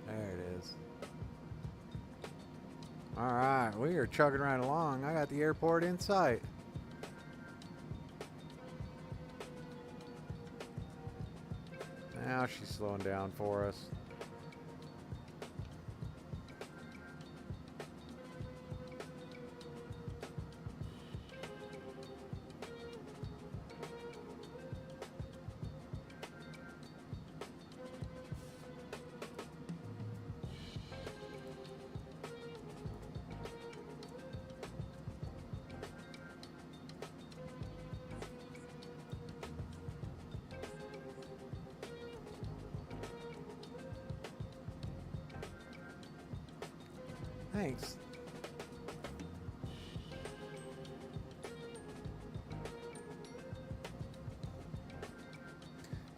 There it is. Alright, we are chugging right along. I got the airport in sight. Now she's slowing down for us. Thanks.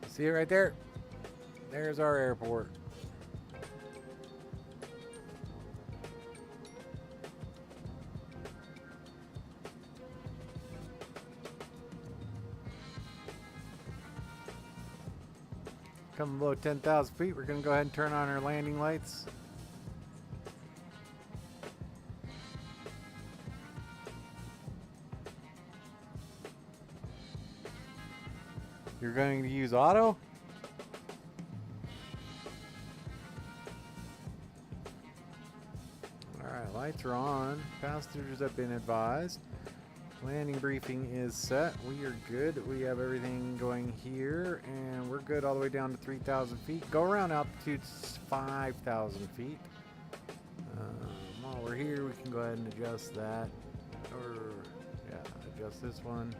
See it right there? There's our airport. Coming below 10,000 feet, we're going to go ahead and turn on our landing lights. You're going to use auto? Alright, lights are on. Passengers have been advised. Landing briefing is set. We are good. We have everything going here, and we're good all the way down to 3,000 feet. Go around altitude 5,000 feet. While we're here, we can go ahead and adjust that. Or, yeah, adjust this one.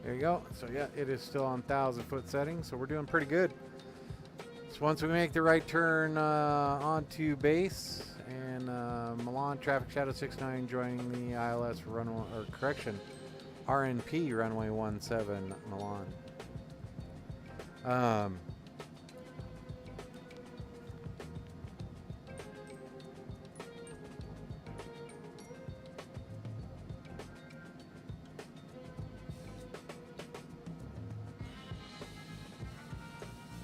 There you go. So, yeah, it is still on 1,000-foot setting, so we're doing pretty good. So once we make the right turn onto base, and Milan Traffic Shadow 69 joining the ILS runway, or correction, RNP runway 17 Milan.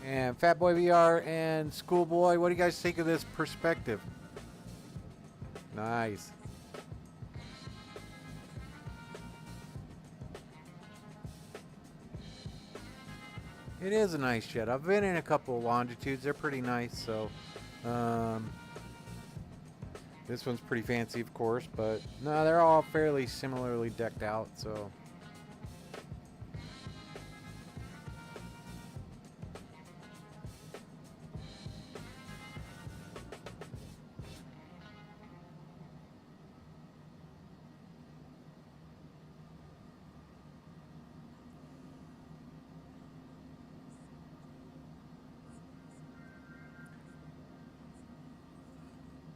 And Fatboy VR and Schoolboy, what do you guys think of this perspective? Nice. It is a nice jet. I've been in a couple of longitudes. They're pretty nice. So this one's pretty fancy, of course, but no, they're all fairly similarly decked out. So.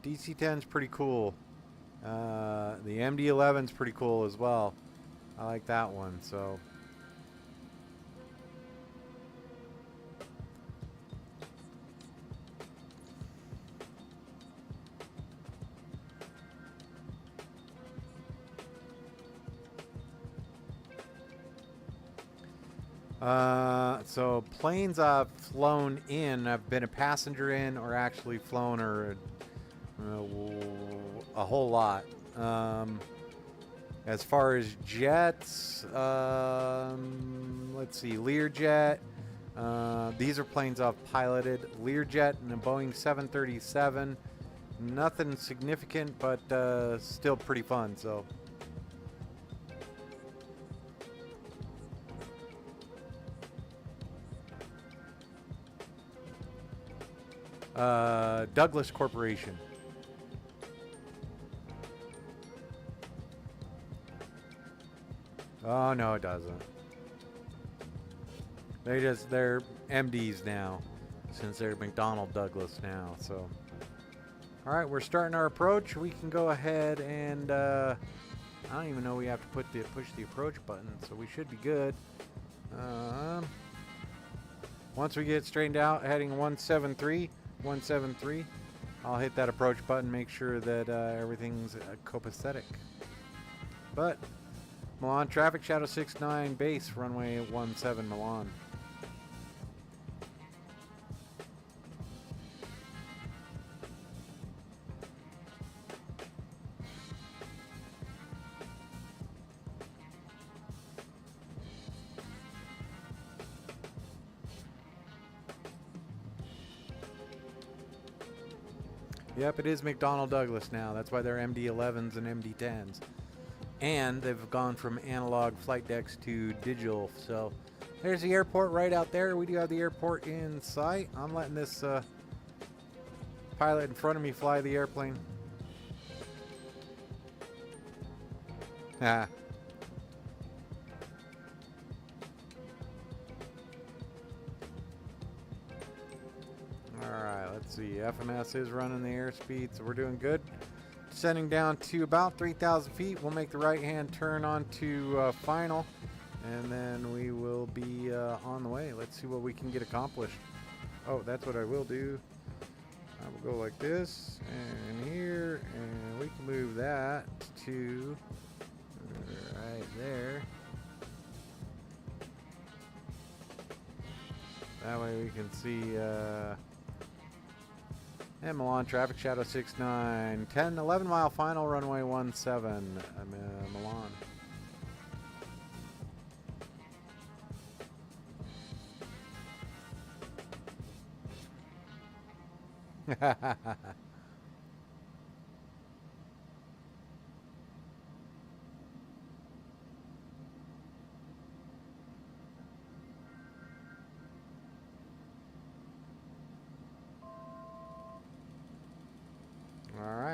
DC-10's pretty cool. The MD-11's pretty cool as well. I like that one, so. So planes I've flown in, I've been a passenger in or actually flown or a whole lot. As far as jets, let's see, Learjet. These are planes I've piloted. Learjet and a Boeing 737. Nothing significant, but still pretty fun. So. Douglas Corporation. Oh no, it doesn't. They're MDs now, since they're McDonnell Douglas now. So, all right, we're starting our approach. We can go ahead and I don't even know we have to push the approach button, so we should be good. Once we get straightened out, heading 173. I'll hit that approach button, make sure that everything's copacetic. But Milan Traffic Shadow 69 base runway 17 Milan. Yep, it is McDonnell Douglas now. That's why they're MD-11s and MD-10s. And they've gone from analog flight decks to digital. So there's the airport right out there. We do have the airport in sight. I'm letting this pilot in front of me fly the airplane. Ah. Alright, let's see. FMS is running the airspeed, so we're doing good. Descending down to about 3,000 feet. We'll make the right-hand turn onto final, and then we will be on the way. Let's see what we can get accomplished. Oh, that's what I will do. I will go like this, and here, and we can move that to right there. That way we can see and Milan Traffic Shadow 69, 10, 11 mile final runway 17, Milan.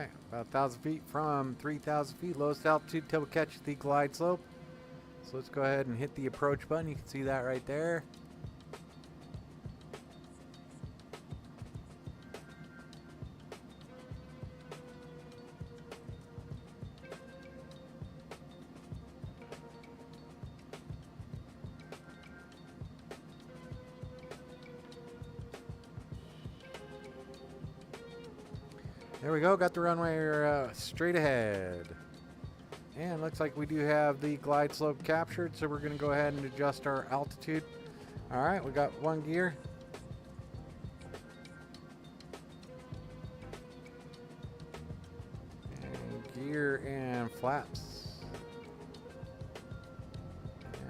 Alright, about 1,000 feet from 3,000 feet. Lowest altitude till we catch the glide slope. So let's go ahead and hit the approach button. You can see that right there. There we go, got the runway straight ahead. And looks like we do have the glide slope captured, so we're going to go ahead and adjust our altitude. Alright, we got one gear. And gear and flaps.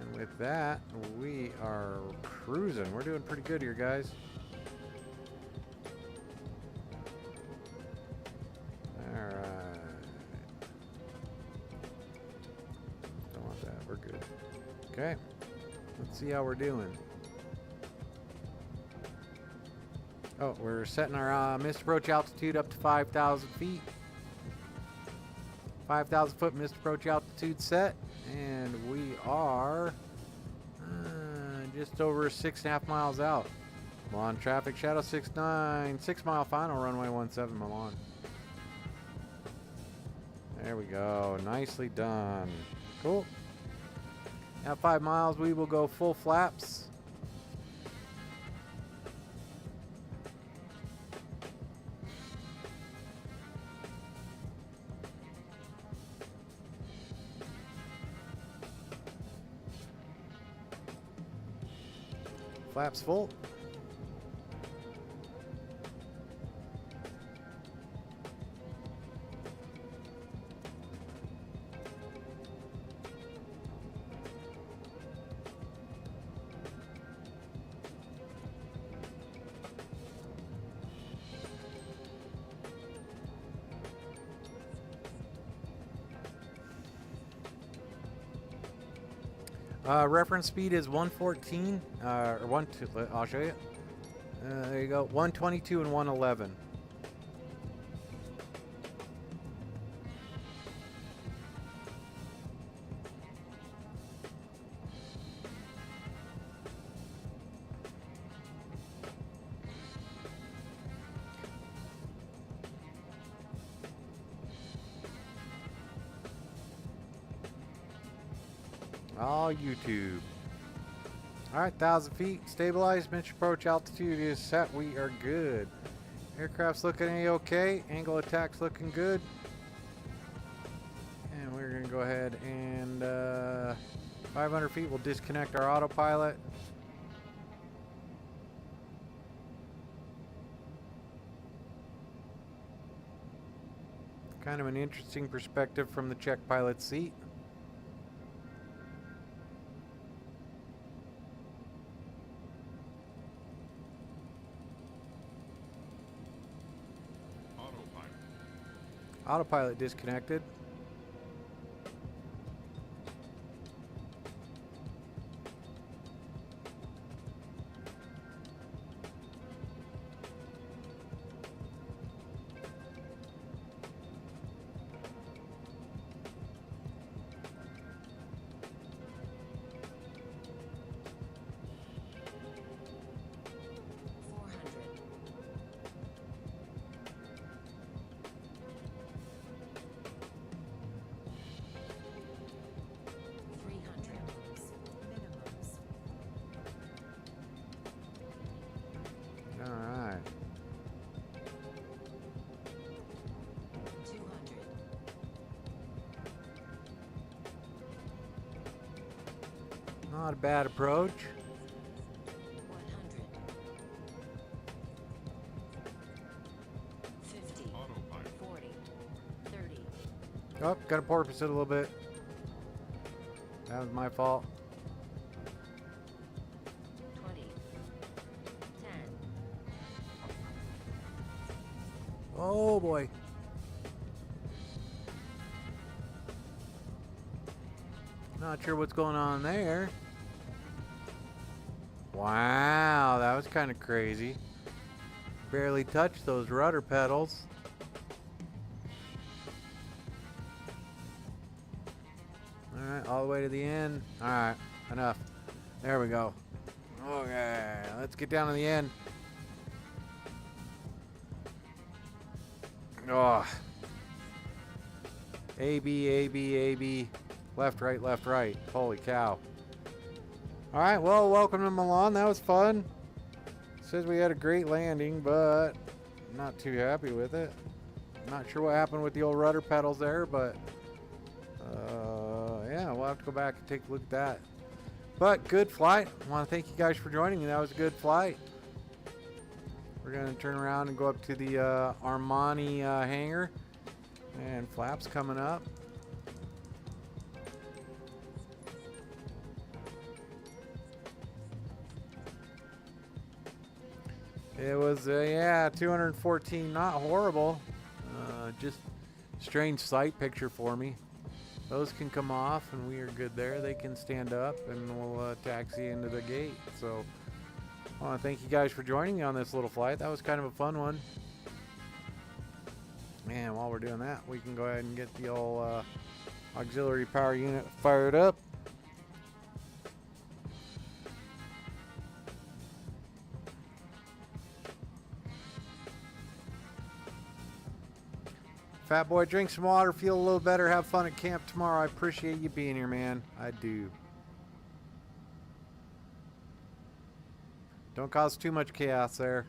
And with that, we are cruising. We're doing pretty good here, guys. Okay, let's see how we're doing. Oh, we're setting our missed approach altitude up to 5,000 feet. 5,000 foot missed approach altitude set. And we are just over 6.5 miles out. Milan traffic, shadow 69, 6 mile final, runway 17 Milan. There we go, nicely done. Cool. At 5 miles, we will go full flaps. Flaps full. Reference speed is 114, or I'll show you. There you go, 122 and 111. All YouTube. Alright, 1,000 feet. Stabilized. Mission approach altitude is set. We are good. Aircraft's looking A-okay. Angle attack's looking good. And we're going to go ahead and 500 feet, we'll disconnect our autopilot. Kind of an interesting perspective from the check pilot seat. Autopilot disconnected. Not a bad approach. 100. 50. 40. 30. Oh, gotta porpoise it a little bit. That was my fault. 20. 10. Oh boy. Not sure what's going on there. Wow, that was kind of crazy. Barely touched those rudder pedals. Alright, all the way to the end. Alright, enough. There we go. Okay, let's get down to the end. Oh. A, B, A, B, A, B. Left, right, left, right. Holy cow. Alright, well, welcome to Milan. That was fun. Says we had a great landing, but I'm not too happy with it. Not sure what happened with the old rudder pedals there, but yeah, we'll have to go back and take a look at that. But good flight. I want to thank you guys for joining me. That was a good flight. We're going to turn around and go up to the Armani hangar. And flaps coming up. It was, yeah, 214. Not horrible. Just strange sight picture for me. Those can come off and we are good there. They can stand up and we'll taxi into the gate. So I want to thank you guys for joining me on this little flight. That was kind of a fun one. And while we're doing that, we can go ahead and get the old auxiliary power unit fired up. Fat boy, drink some water, feel a little better, have fun at camp tomorrow. I appreciate you being here, man. I do. Don't cause too much chaos there.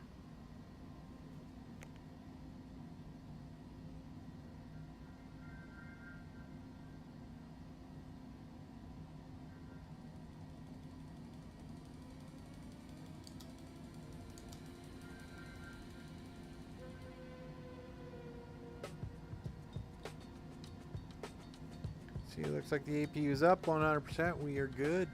See, it looks like the APU is up 100%. We are good.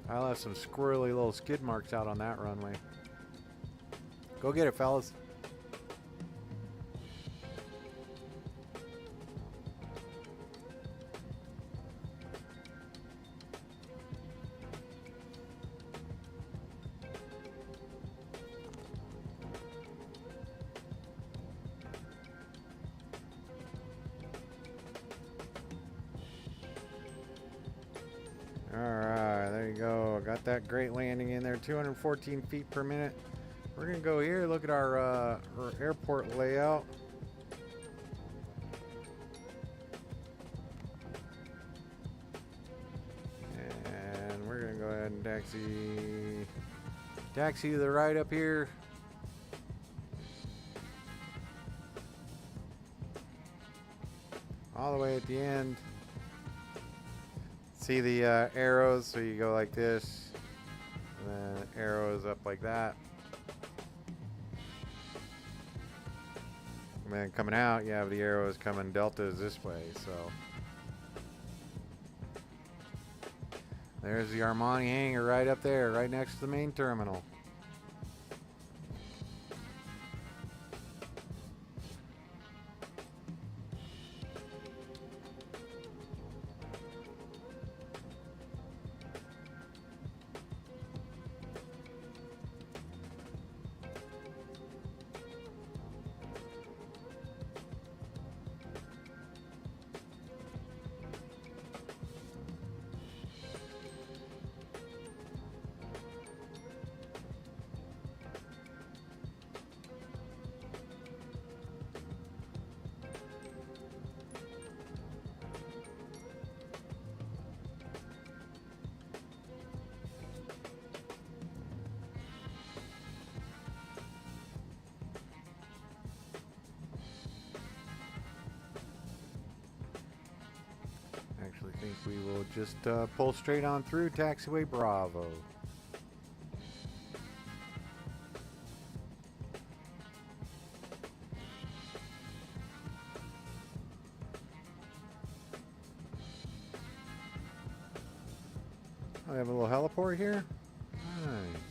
I'll have some squirrely little skid marks out on that runway. Go get it, fellas. Alright, there you go. Got that great landing in there. 214 feet per minute. We're going to go here, look at our airport layout. And we're going to go ahead and taxi to the right up here. All the way at the end. See the arrows, so you go like this, and then arrows up like that. And then coming out, you have the arrows coming deltas this way, so. There's the Armani hangar right up there, right next to the main terminal. I think we will just pull straight on through taxiway Bravo. I have a little heliport here. Nice.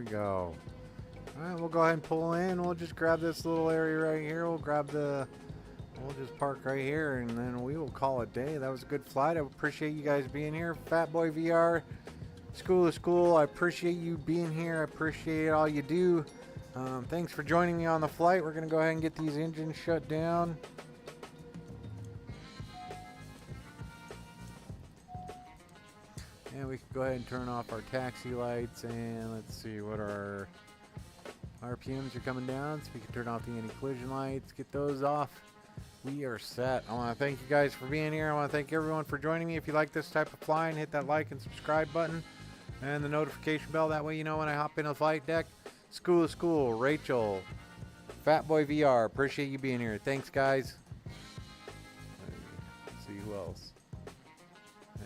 we go. Alright, we'll go ahead and pull in. We'll just grab this little area right here. We'll just park right here, and then we will call it day. That was a good flight. I appreciate you guys being here. Fat Boy VR, School to School, I appreciate you being here. I appreciate all you do. Thanks for joining me on the flight. We're going to go ahead and get these engines shut down. And we can go ahead and turn off our taxi lights, and let's see what our RPMs are coming down, so we can turn off the anti-collision lights, get those off. We are set. I want to thank you guys for being here. I want to thank everyone for joining me. If you like this type of flying, hit that like and subscribe button and the notification bell. That way you know when I hop in a flight deck. School to School, Rachel, Fat Boy VR, appreciate you being here. Thanks, guys. Let's see who else.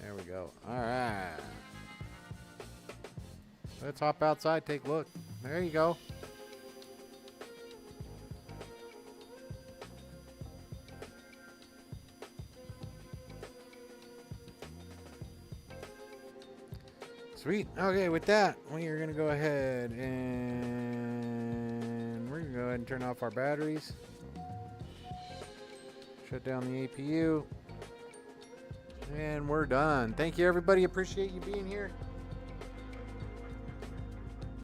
There we go. All right. Let's hop outside, take a look. There you go. Sweet. Okay, with that, we are going to go ahead and we're going to go ahead and turn off our batteries. Shut down the APU. And we're done. Thank you, everybody. Appreciate you being here.